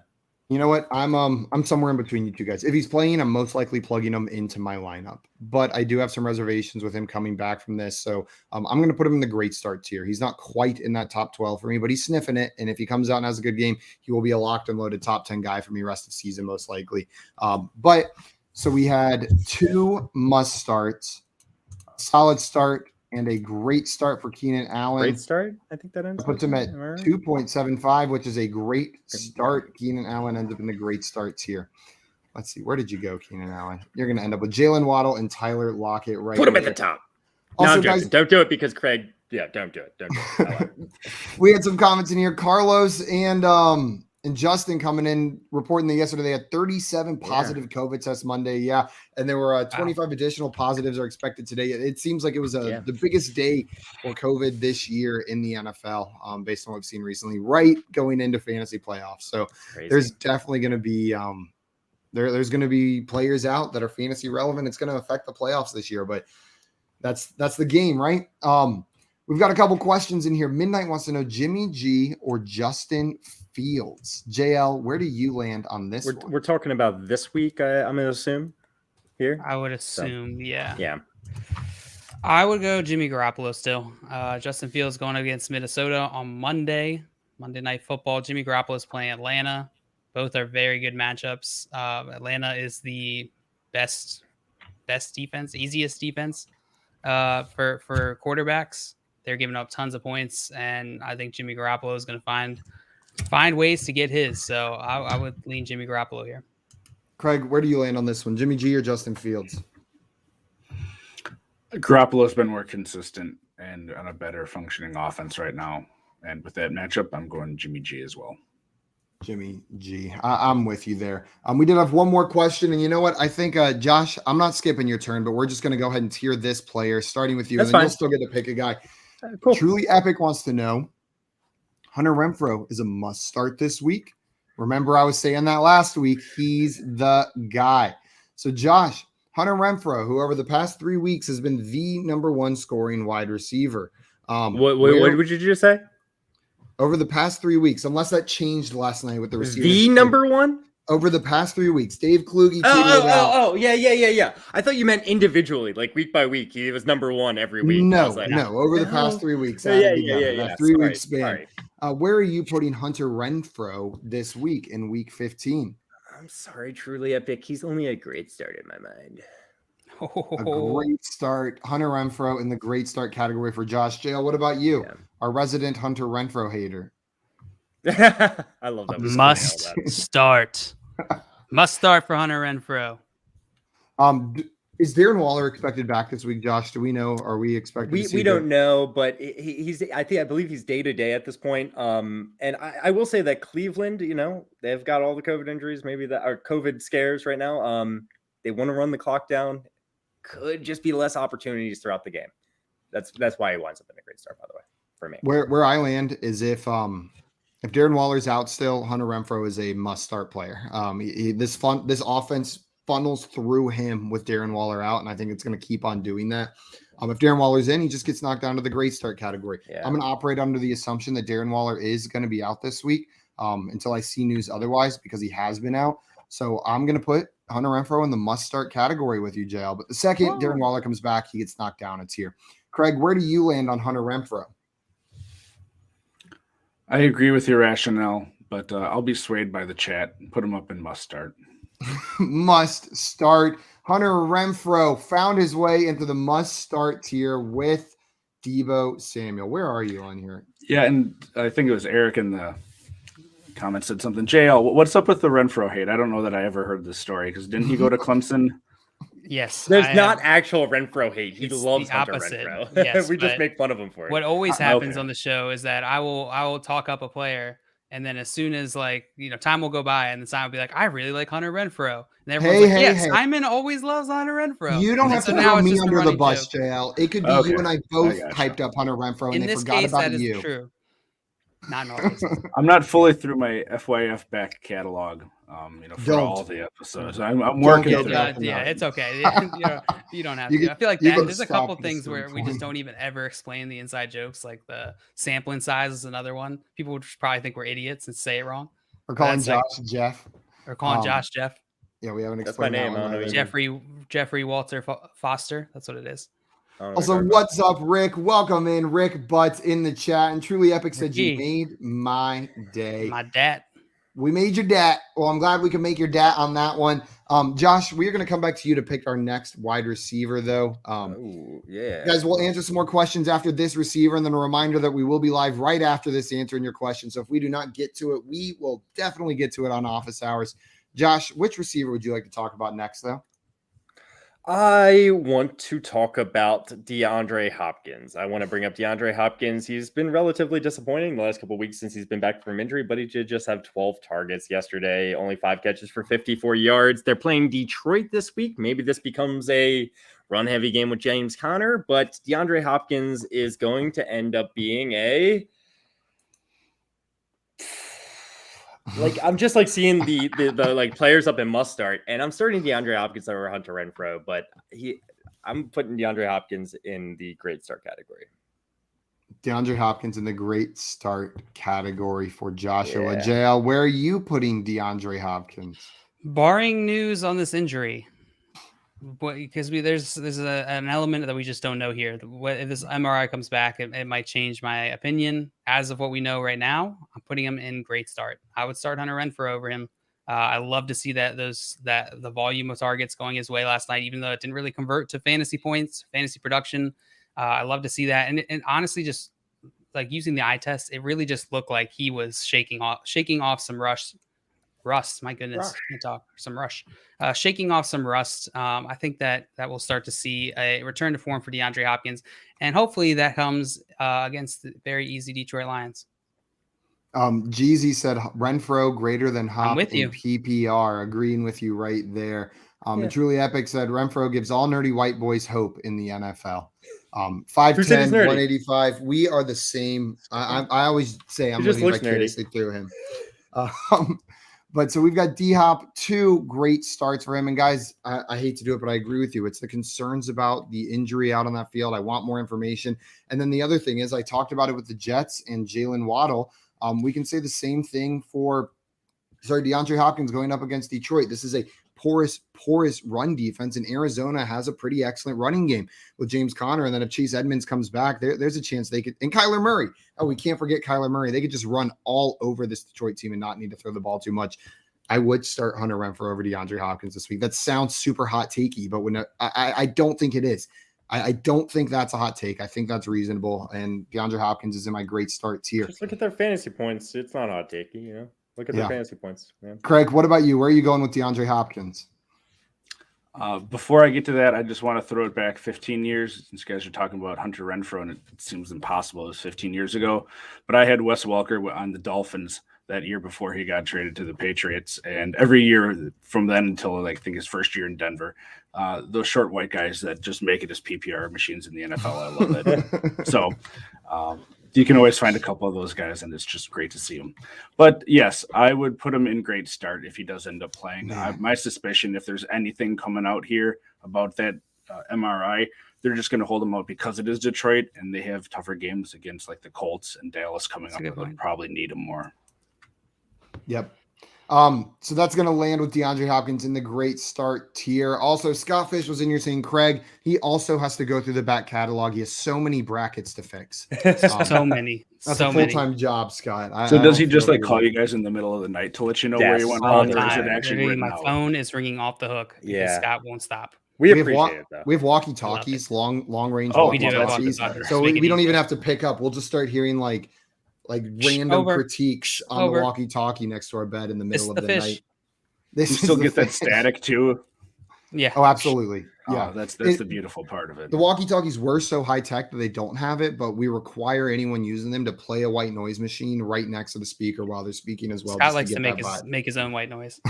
You know what? I'm somewhere in between you two guys. If he's playing, I'm most likely plugging him into my lineup. But I do have some reservations with him coming back from this. So I'm going to put him in the great start tier. He's not quite in that top 12 for me, but he's sniffing it. And if he comes out and has a good game, he will be a locked and loaded top 10 guy for me rest of season, most likely. But so we had 2 must starts, a solid start, and a great start for Keenan Allen. Great start. I think that ends. Puts him at 2.75, which is a great start. Keenan Allen ends up in the great starts here. Let's see. Where did you go, Keenan Allen? You're going to end up with Jaylen Waddle and Tyler Lockett right Put him there. at the top. Also, no, guys, don't do it because Craig. Yeah, don't do it. Don't do it. we had some comments in here. Carlos and Justin coming in reporting that yesterday they had 37 positive COVID tests Monday. Yeah. And there were 25 additional positives are expected today. It seems like it was the biggest day for COVID this year in the NFL, based on what we've seen recently, right going into fantasy playoffs. So there's definitely going to be there's going to be players out that are fantasy relevant. It's going to affect the playoffs this year, but that's the game, right? We've got a couple questions in here. Midnight wants to know Jimmy G or Justin Fields. JL, where do you land on this one? We're talking about this week, I'm going to assume, here? I would assume, yeah. Yeah. I would go Jimmy Garoppolo still. Justin Fields going against Minnesota on Monday Night Football. Jimmy Garoppolo is playing Atlanta. Both are very good matchups. Atlanta is the best defense, easiest defense for quarterbacks. They're giving up tons of points, and I think Jimmy Garoppolo is going to find ways to get his. So I would lean Jimmy Garoppolo here. Craig, where do you land on this one? Jimmy G or Justin Fields? Garoppolo's been more consistent and on a better functioning offense right now. And with that matchup, I'm going Jimmy G as well. Jimmy G. I'm with you there. We did have one more question, and you know what? I think, Josh, I'm not skipping your turn, but we're just going to go ahead and tier this player, starting with you, That's and then fine. you'll still get to pick a guy. Cool. Truly Epic wants to know, Hunter Renfrow is a must start this week. Remember, I was saying that last week. He's the guy. So, Josh, Hunter Renfrow, who over the past 3 weeks has been the number 1 scoring wide receiver. What would you just say? Over the past 3 weeks, unless that changed last night with the receiver. The number 1? Over the past 3 weeks. Dave Kluge tweeted it out. Yeah. I thought you meant individually, like week by week. He was number 1 every week. No, over the past 3 weeks. That 3 week span. Where are you putting Hunter Renfrow this week in week 15? I'm sorry, Truly Epic. He's only a great start in my mind. A great start. Hunter Renfrow in the great start category for Josh. JL, what about you? Yeah. Our resident Hunter Renfrow hater. I love that. Must start. Must start for Hunter Renfrow. Is Darren Waller expected back this week, Josh? Do we know? Are we expecting? We don't know, but he's. I believe he's day to day at this point. And I will say that Cleveland, they've got all the COVID injuries, maybe that are COVID scares right now. They want to run the clock down. Could just be less opportunities throughout the game. That's why he winds up in a great start, by the way, for me. Where I land is if Darren Waller's out still, Hunter Renfrow is a must start player. This offense funnels through him with Darren Waller out, and I think it's going to keep on doing that. If Darren Waller's in, he just gets knocked down to the great start category. Yeah. I'm going to operate under the assumption that Darren Waller is going to be out this week until I see news otherwise, because he has been out. So I'm going to put Hunter Renfrow in the must start category with you, JL. But the second Darren Waller comes back, he gets knocked down. It's here. Craig, where do you land on Hunter Renfrow? I agree with your rationale, but I'll be swayed by the chat. Put him up in must start. Must start. Hunter Renfrow found his way into the must start tier with Deebo Samuel. Where are you on here? Yeah, and I think it was Eric in the comments said something. JL, what's up with the Renfrow hate? I don't know that I ever heard this story, because didn't he go to Clemson? Yes. There's not actual Renfrow hate. He loves Hunter opposite. Renfrow. Yes, we just make fun of him for it. What always happens on the show is that I will talk up a player, And then as soon as time will go by and then Simon will be like, I really like Hunter Renfrow. And everyone's Simon always loves Hunter Renfrow. You don't have to throw me under the bus, JL. It could be you and I both hyped up Hunter Renfrow and they forgot about you. Is true. Not in all cases. I'm not fully through my FYF back catalog, for all the episodes. I'm working on that. Yeah, it's okay. You don't have to. I feel like there's a couple things where we just don't even ever explain the inside jokes, like the sampling size is another one. People would probably think we're idiots and say it wrong. Or calling Josh Jeff. Or calling Josh Jeff. Yeah, we haven't explained that one. Jeffrey Walter Foster. That's what it is. Also, what's up, Rick? Welcome in. Rick Butts in the chat. And Truly Epic said, you made my day. My dad. We made your dat. Well, I'm glad we can make your dat on that one. Josh, we're going to come back to you to pick our next wide receiver, though. Guys, we'll answer some more questions after this receiver. And then a reminder that we will be live right after this answering your question. So if we do not get to it, we will definitely get to it on office hours. Josh, which receiver would you like to talk about next, though? I want to talk about DeAndre Hopkins. I want to bring up DeAndre Hopkins. He's been relatively disappointing the last couple of weeks since he's been back from injury, but he did just have 12 targets yesterday, only 5 catches for 54 yards. They're playing Detroit this week. Maybe this becomes a run-heavy game with James Conner, but DeAndre Hopkins is going to end up being I'm just seeing the players up in must start, and I'm starting DeAndre Hopkins over Hunter Renfrow, but I'm putting DeAndre Hopkins in the great start category. DeAndre Hopkins in the great start category for Joshua. JL, where are you putting DeAndre Hopkins? Barring news on this injury, because there's an element that we just don't know here. If this MRI comes back, it might change my opinion. As of what we know right now, I'm putting him in great start. I would start Hunter Renfrow over him. I love to see that the volume of targets going his way last night, even though it didn't really convert to fantasy points, fantasy production. I love to see that, and honestly, just using the eye test, it really just looked like he was shaking off some rust. My goodness, can't talk. Some rush, shaking off some rust. I think that we'll start to see a return to form for DeAndre Hopkins, and hopefully that comes against the very easy Detroit Lions. Jeezy said Renfrow greater than Hop in you. PPR. Agreeing with you right there. And Truly Epic said Renfrow gives all nerdy white boys hope in the NFL. 5'10", 185. We are the same. I always say I'm living vicariously through him. But so we've got D-Hop, 2 great starts for him. And guys, I hate to do it, but I agree with you. It's the concerns about the injury out on that field. I want more information. And then the other thing is I talked about it with the Jets and Jaylen Waddle. We can say the same thing for DeAndre Hopkins going up against Detroit. This is a porous run defense, and Arizona has a pretty excellent running game with James Conner. And then if Chase Edmonds comes back, there's a chance they could, and Kyler Murray. Oh, we can't forget Kyler Murray. They could just run all over this Detroit team and not need to throw the ball too much. I would start Hunter Renfrow over DeAndre Hopkins this week. That sounds super hot takey, but when I don't think it is. I don't think that's a hot take. I think that's reasonable. And DeAndre Hopkins is in my great start tier. Just look at their fantasy points. It's not hot takey, Look at their fantasy points, man. Craig, what about you? Where are you going with DeAndre Hopkins? Before I get to that, I just want to throw it back 15 years. Since you guys are talking about Hunter Renfrow, and it seems impossible. It was 15 years ago. But I had Wes Welker on the Dolphins that year before he got traded to the Patriots. And every year from then until I think his first year in Denver, those short white guys that just make it as PPR machines in the NFL. I love it. So you can always find a couple of those guys, and it's just great to see them. But yes, I would put him in great start if he does end up playing. My suspicion, if there's anything coming out here about that MRI, they're just going to hold him out because it is Detroit, and they have tougher games against the Colts and Dallas coming up. They'll probably need him more. Yep. So that's going to land with DeAndre Hopkins in the great start tier. Also, Scott Fish was in here saying, Craig, he also has to go through the back catalog. He has so many brackets to fix. So many. That's so a full-time job, Scott. So does he just call you guys in the middle of the night to let you know where you want all to the time. My phone is ringing off the hook. Yeah. Scott won't stop. We appreciate it, though. We have walkie-talkies, long range walkie-talkies. So we don't even have to pick up. We'll just start hearing random critiques on the walkie-talkie next to our bed in the middle of the night. You still get that static too. Yeah. Oh, absolutely. Yeah, that's the beautiful part of it. The walkie-talkies were so high-tech that they don't have it, but we require anyone using them to play a white noise machine right next to the speaker while they're speaking as well. Scott likes to make his own white noise.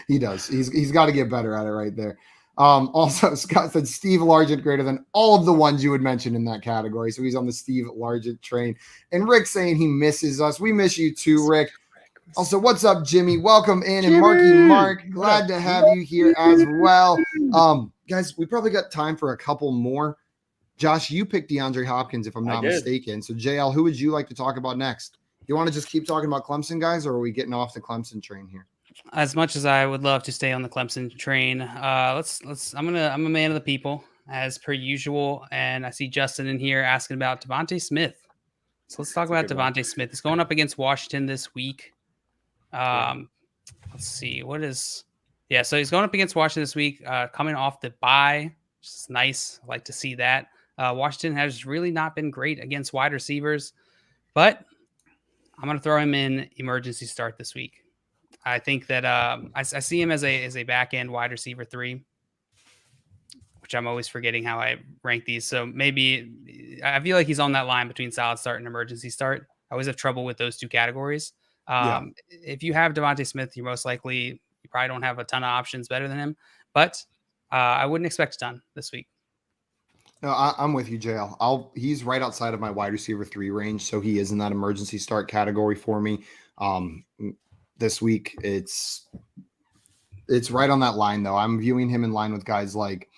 He does. He's got to get better at it right there. Also, Scott said Steve Largent greater than all of the ones you would mention in that category. So he's on the Steve Largent train. And Rick saying he misses us. We miss you too, Rick. Also, what's up, Jimmy? Welcome in. Jimmy! And Marky Mark, glad to have you here as well. Guys, we probably got time for a couple more. Josh, you picked DeAndre Hopkins, if I'm not mistaken. So, JL, who would you like to talk about next? You want to just keep talking about Clemson, guys, or are we getting off the Clemson train here? As much as I would love to stay on the Clemson train, I'm a man of the people as per usual, and I see Justin in here asking about DeVonta Smith. So let's talk about DeVonta Smith. He's going up against Washington this week. Let's see so he's going up against Washington this week, coming off the bye, which is nice. I like to see that. Washington has really not been great against wide receivers, but I'm going to throw him in emergency start this week. I think that I see him as a back end wide receiver 3, which I'm always forgetting how I rank these. So maybe I feel like he's on that line between solid start and emergency start. I always have trouble with those two categories. If you have DeVonta Smith, you probably don't have a ton of options better than him, but I wouldn't expect a ton this week. No, I'm with you, JL. He's right outside of my wide receiver 3 range, so he is in that emergency start category for me. This week, it's right on that line, though. I'm viewing him in line with guys like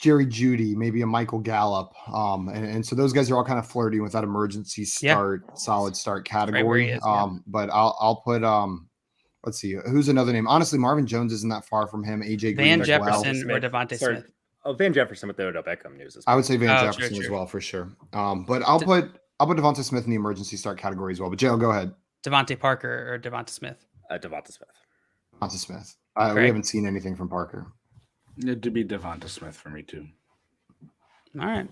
Jerry Jeudy, maybe a Michael Gallup. And so those guys are all kind of flirting with that emergency start, solid start category. But I'll put, let's see, who's another name? Honestly, Marvin Jones isn't that far from him. AJ Green Van Jefferson or DeVonta Smith. Oh, Van Jefferson with the Odell Beckham news as well. I would say Van Jefferson as well for sure. But I'll put DeVonta Smith in the emergency start category as well. But Joe, go ahead. Devontae Parker or DeVonta Smith? DeVonta Smith. DeVonta Smith. We haven't seen anything from Parker. It'd be DeVonta Smith for me too. All right.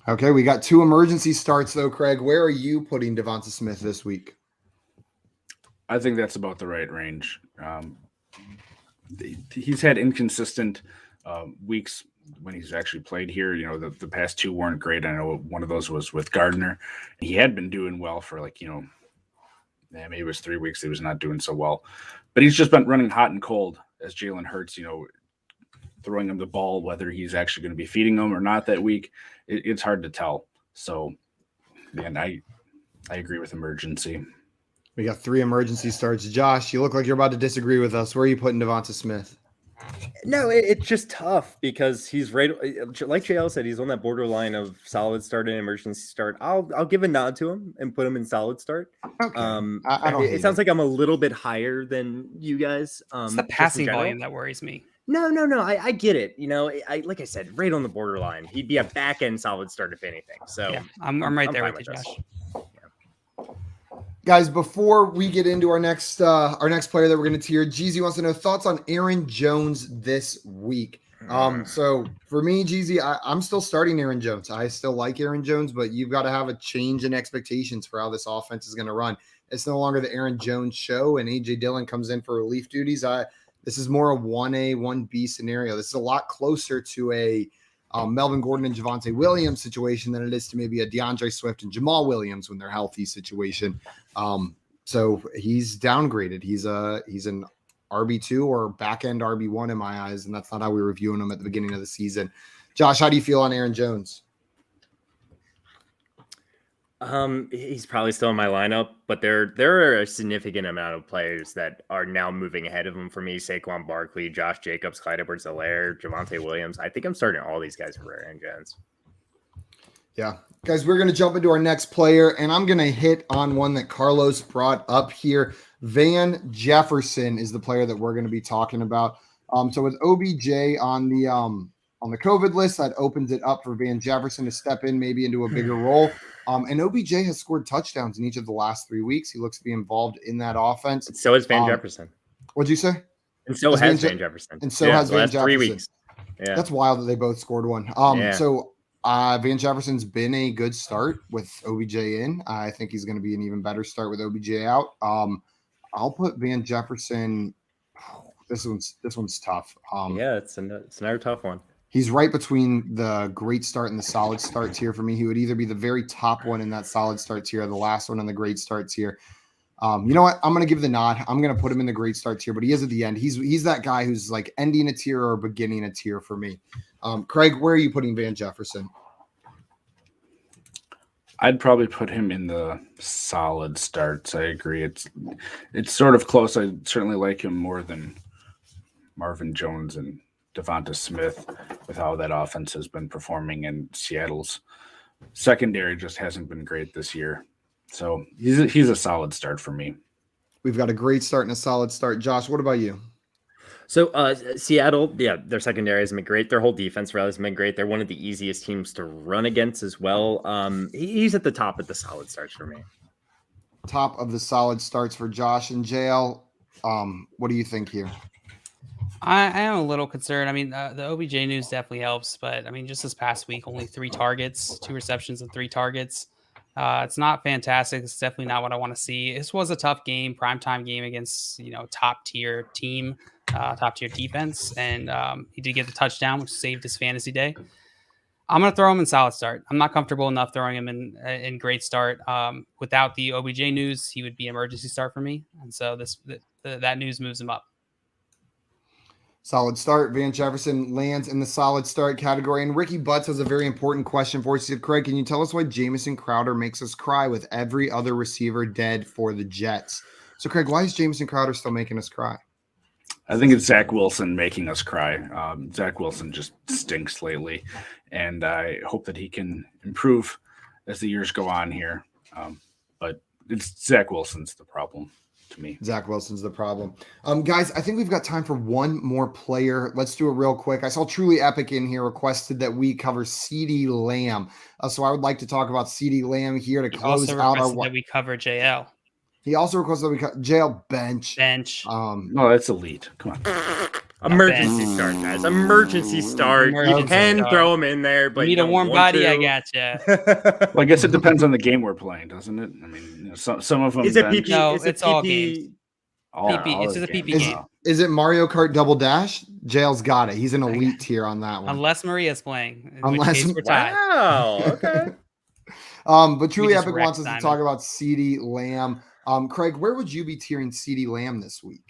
Okay, we got 2 emergency starts though, Craig. Where are you putting DeVonta Smith this week? I think that's about the right range. He's had inconsistent weeks when he's actually played here. You know, the past 2 weren't great. I know one of those was with Gardner. He had been doing well for maybe it was 3 weeks he was not doing so well. But he's just been running hot and cold as Jalen Hurts, throwing him the ball, whether he's actually going to be feeding him or not that week. It's hard to tell. So, man, I agree with emergency. We got 3 emergency starts. Josh, you look like you're about to disagree with us. Where are you putting DeVonta Smith? No, it's just tough because he's right. Like JL said, he's on that borderline of solid start and emergency start. I'll give a nod to him and put him in solid start. Okay. It sounds like I'm a little bit higher than you guys. It's the passing volume that worries me. No. I get it. Like I said, right on the borderline. He'd be a back end solid start if anything. So yeah, I'm right there with you, Josh. Guys, before we get into our next player that we're going to tier, Jeezy wants to know thoughts on Aaron Jones this week. So for me, Jeezy, I'm still starting Aaron Jones. I still like Aaron Jones, but you've got to have a change in expectations for how this offense is going to run. It's no longer the Aaron Jones show, and A.J. Dillon comes in for relief duties. This is more a 1A, 1B scenario. This is a lot closer to a Melvin Gordon and Javonte Williams situation than it is to maybe a DeAndre Swift and Jamal Williams when they're healthy situation. So he's downgraded. He's an RB2 or back end RB1 in my eyes, and that's not how we were viewing him at the beginning of the season. Josh, how do you feel on Aaron Jones? He's probably still in my lineup, but there are a significant amount of players that are now moving ahead of him for me. Saquon Barkley, Josh Jacobs, Clyde Edwards-Helaire, Javonte Williams. I think I'm starting all these guys for Aaron Jones. Yeah. Guys, we're going to jump into our next player, and I'm going to hit on one that Carlos brought up here. Van Jefferson is the player that we're going to be talking about. So with OBJ on the COVID list, that opens it up for Van Jefferson to step in maybe into a bigger role. And OBJ has scored touchdowns in each of the last 3 weeks. He looks to be involved in that offense. So is Van Jefferson. What'd you say? And so has Van Jefferson. And so has Van Jefferson. 3 weeks. Yeah. That's wild that they both scored one. So Van Jefferson's been a good start with OBJ in. I think he's going to be an even better start with OBJ out. I'll put Van Jefferson This one's tough. Yeah, it's another tough one. He's right between the great start and the solid start tier for me. He would either be the very top one in that solid start tier or the last one in the great start tier. You know what? I'm going to give the nod. I'm going to put him in the great start tier, but he is at the end. He's that guy who's like ending a tier or beginning a tier for me. Craig, where are you putting Van Jefferson? I'd probably put him in the solid starts. I agree. It's sort of close. I certainly like him more than Marvin Jones and DeVonta Smith with how that offense has been performing, and Seattle's secondary just hasn't been great this year. So he's a solid start for me. We've got a great start and a solid start. Josh, what about you? So Seattle, yeah, their secondary has been great. Their whole defense really has been great. They're one of the easiest teams to run against as well. He's at the top of the solid starts for me. Top of the solid starts for Josh and JL. What do you think here? I am a little concerned. I mean, the OBJ news definitely helps, but I mean, just this past week, only 3 targets, 2 receptions and 3 targets. It's not fantastic. It's definitely not what I want to see. This was a tough game, primetime game against, top tier team, top tier defense. And he did get the touchdown, which saved his fantasy day. I'm going to throw him in solid start. I'm not comfortable enough throwing him in great start. Without the OBJ news, he would be emergency start for me. And so that news moves him up. Solid start. Van Jefferson lands in the solid start category. And Ricky Butts has a very important question for us. He said, Craig, can you tell us why Jamison Crowder makes us cry with every other receiver dead for the Jets? So, Craig, why is Jamison Crowder still making us cry? I think it's Zach Wilson making us cry. Zach Wilson just stinks lately, and I hope that he can improve as the years go on here. But it's Zach Wilson's the problem. To me, Zach Wilson's the problem. Guys, I think we've got time for one more player. Let's do it real quick. I saw Truly Epic in here requested that we cover CeeDee Lamb. So I would like to talk about CeeDee Lamb here to close out our. That we cover JL. He also requested that we cut JL bench. No, that's elite. Come on. Emergency start, guys. Emergency start. You can throw him in there, but you need a warm body. I gotcha. Well, I guess it depends on the game we're playing, doesn't it? I mean, some of them. Is it PP? No, it's all games. PP. It's just a PP game. Is it Mario Kart Double Dash? JL's got it. He's an elite tier on that one. Unless Maria's playing. Unless we're tied. Wow. Okay. But Truly Epic wants us to talk about CeeDee Lamb. Craig, where would you be tiering CeeDee Lamb this week?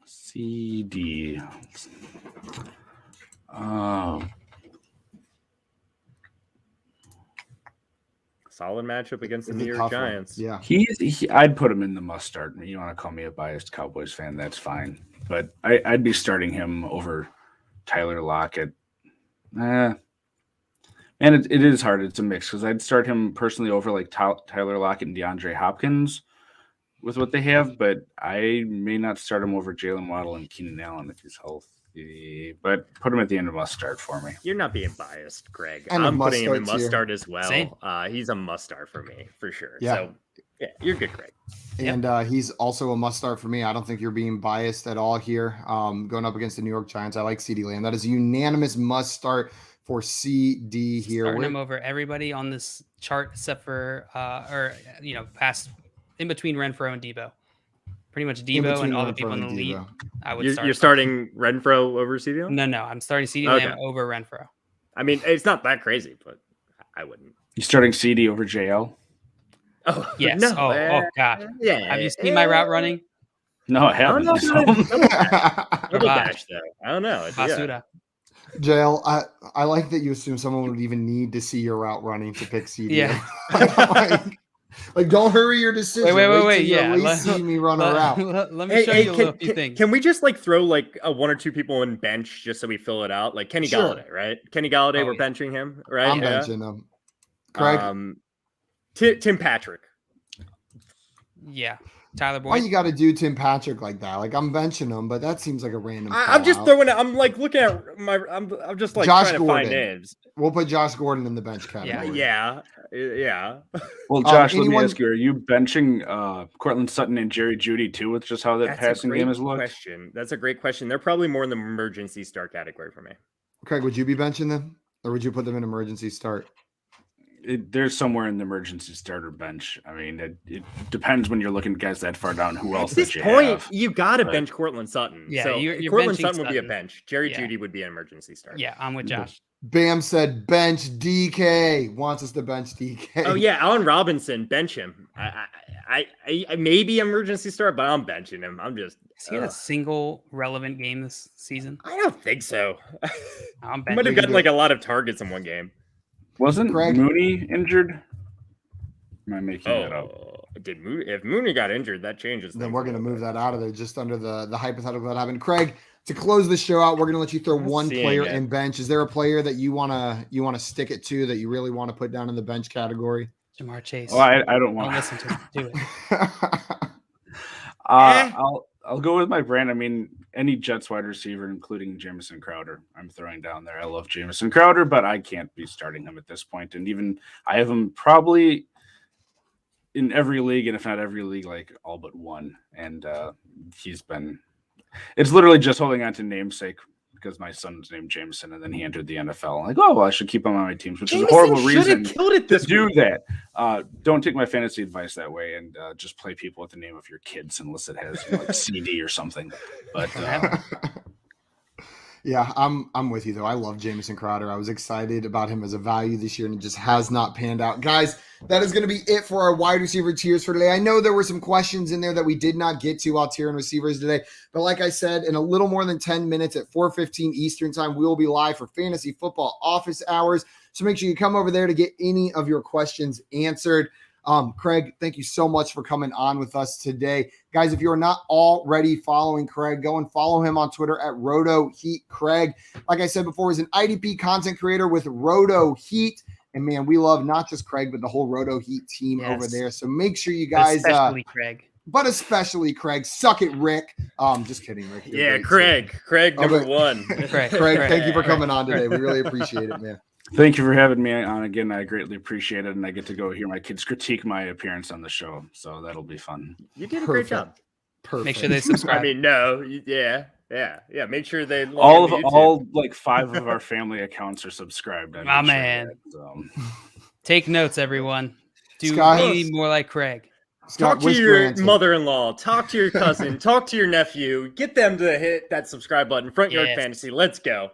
CD. Solid matchup against the New York Giants. Yeah. I'd put him in the must start. You want to call me a biased Cowboys fan, that's fine. But I'd be starting him over Tyler Lockett. And it is hard. It's a mix because I'd start him personally over like Tyler Lockett and DeAndre Hopkins with what they have, but I may not start him over Jaylen Waddle and Keenan Allen if he's healthy. But put him at the end of must start for me. You're not being biased, Greg. And I'm putting him in must start as well. Same. He's a must start for me for sure. Yeah. So yeah, you're good, Greg. And he's also a must start for me. I don't think you're being biased at all here. Going up against the New York Giants, I like CeeDee Lamb. That is a unanimous must start for CD here. Starting him over everybody on this chart except for past in between Renfrow and Deebo. Pretty much Deebo and all the people in the lead. I would You're starting Renfrow over CeeDee Lamb? No, I'm starting CeeDee Lamb over Renfrow. I mean, it's not that crazy, but I wouldn't. You starting CD over JL? Oh yes. No, oh God. Yeah. Have you seen my route running? No, I haven't. Double dash though. I don't know. Basuda. JL, I like that you assume someone would even need to see your route running to pick CD. Yeah. like, don't hurry your decision. Wait. Yeah. At least see me run a route. Let me show you a few things. Can we just throw one or two people in bench just so we fill it out? Like Kenny Galladay, right? Kenny Galladay, we're benching him, right? I'm benching him. Craig? Tim Patrick. Yeah. Tyler Boyd. Why you got to do Tim Patrick like that? Like I'm benching him, but that seems like a random. I'm just throwing it. I'm looking at my. I'm just Josh trying to Gordon. find names. We'll put Josh Gordon in the bench category. Yeah. Well, Josh, let me ask you: are you benching Cortland Sutton and Jerry Jeudy too? With just how that passing game has looked. That's a great question. They're probably more in the emergency start category for me. Craig, would you be benching them, or would you put them in emergency start? there's somewhere in the emergency starter bench. I mean, it depends when you're looking at guys that far down. Who else? At this point, you got to bench Cortland Sutton. Yeah, so you're Cortland benching Sutton would be a Sutton. bench. Jerry Jeudy would be an emergency starter. Yeah, I'm with Josh. Bam said bench DK. Wants us to bench DK. Oh yeah, Allen Robinson, bench him. I maybe emergency start, but I'm benching him. I'm just. Has he had a single relevant game this season? I don't think so. I'm He might have gotten like a lot of targets in one game. Wasn't Craig? Mooney injured? Am I making that up? If Mooney got injured, that changes. Then we're going to move that out of there just under the hypothetical that happened. Craig, to close the show out, we're going to let you throw one player in bench. Is there a player that you want to stick it to that you really want to put down in the bench category? Jamar Chase. Oh, I don't want to listen to him. Do it. I'll go with my brand. I mean, any Jets wide receiver, including Jamison Crowder, I'm throwing down there. I love Jamison Crowder, but I can't be starting him at this point. And even I have him probably in every league, and if not every league, like all but one. And it's literally just holding on to namesake because my son's named Jameson, and then he entered the NFL. I'm like, oh, well, I should keep him on my teams, which is a horrible reason to do that. Don't take my fantasy advice that way, and just play people with the name of your kids unless it has like CD or something. But yeah, I'm with you though. I love Jamison Crowder. I was excited about him as a value this year, and it just has not panned out. Guys, that is going to be it for our wide receiver tiers for today. I know there were some questions in there that we did not get to while tiering receivers today, but like I said, in a little more than 10 minutes at 4:15 Eastern time, we will be live for Fantasy Football Office Hours. So make sure you come over there to get any of your questions answered. Craig, thank you so much for coming on with us today. Guys, if you are not already following Craig, go and follow him on Twitter at RotoHeatCraig. Like I said before, he's an IDP content creator with Roto Heat. And man, we love not just Craig, but the whole Roto Heat team over there. So make sure you guys, especially Craig. But especially Craig. Suck it, Rick. Just kidding, Rick. Yeah, Craig. Craig, number one. Craig, thank you for coming on today. We really appreciate it, man. Thank you for having me on again. I greatly appreciate it, and I get to go hear my kids critique my appearance on the show, so that'll be fun. You did a great job. Perfect. Make sure they subscribe. I mean, no, yeah. Make sure they all like 5 of our family accounts are subscribed. My man. Take notes, everyone. Do be more like Craig. Talk to your mother-in-law. Talk to your cousin. Talk to your nephew. Get them to hit that subscribe button. Front Yard Fantasy. Let's go.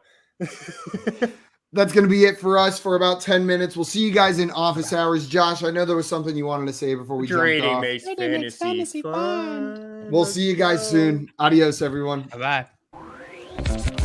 That's going to be it for us for about 10 minutes. We'll see you guys in office hours. Josh, I know there was something you wanted to say before we jumped off. Makes fantasy fun. We'll see you guys soon. Adios, everyone. Bye-bye.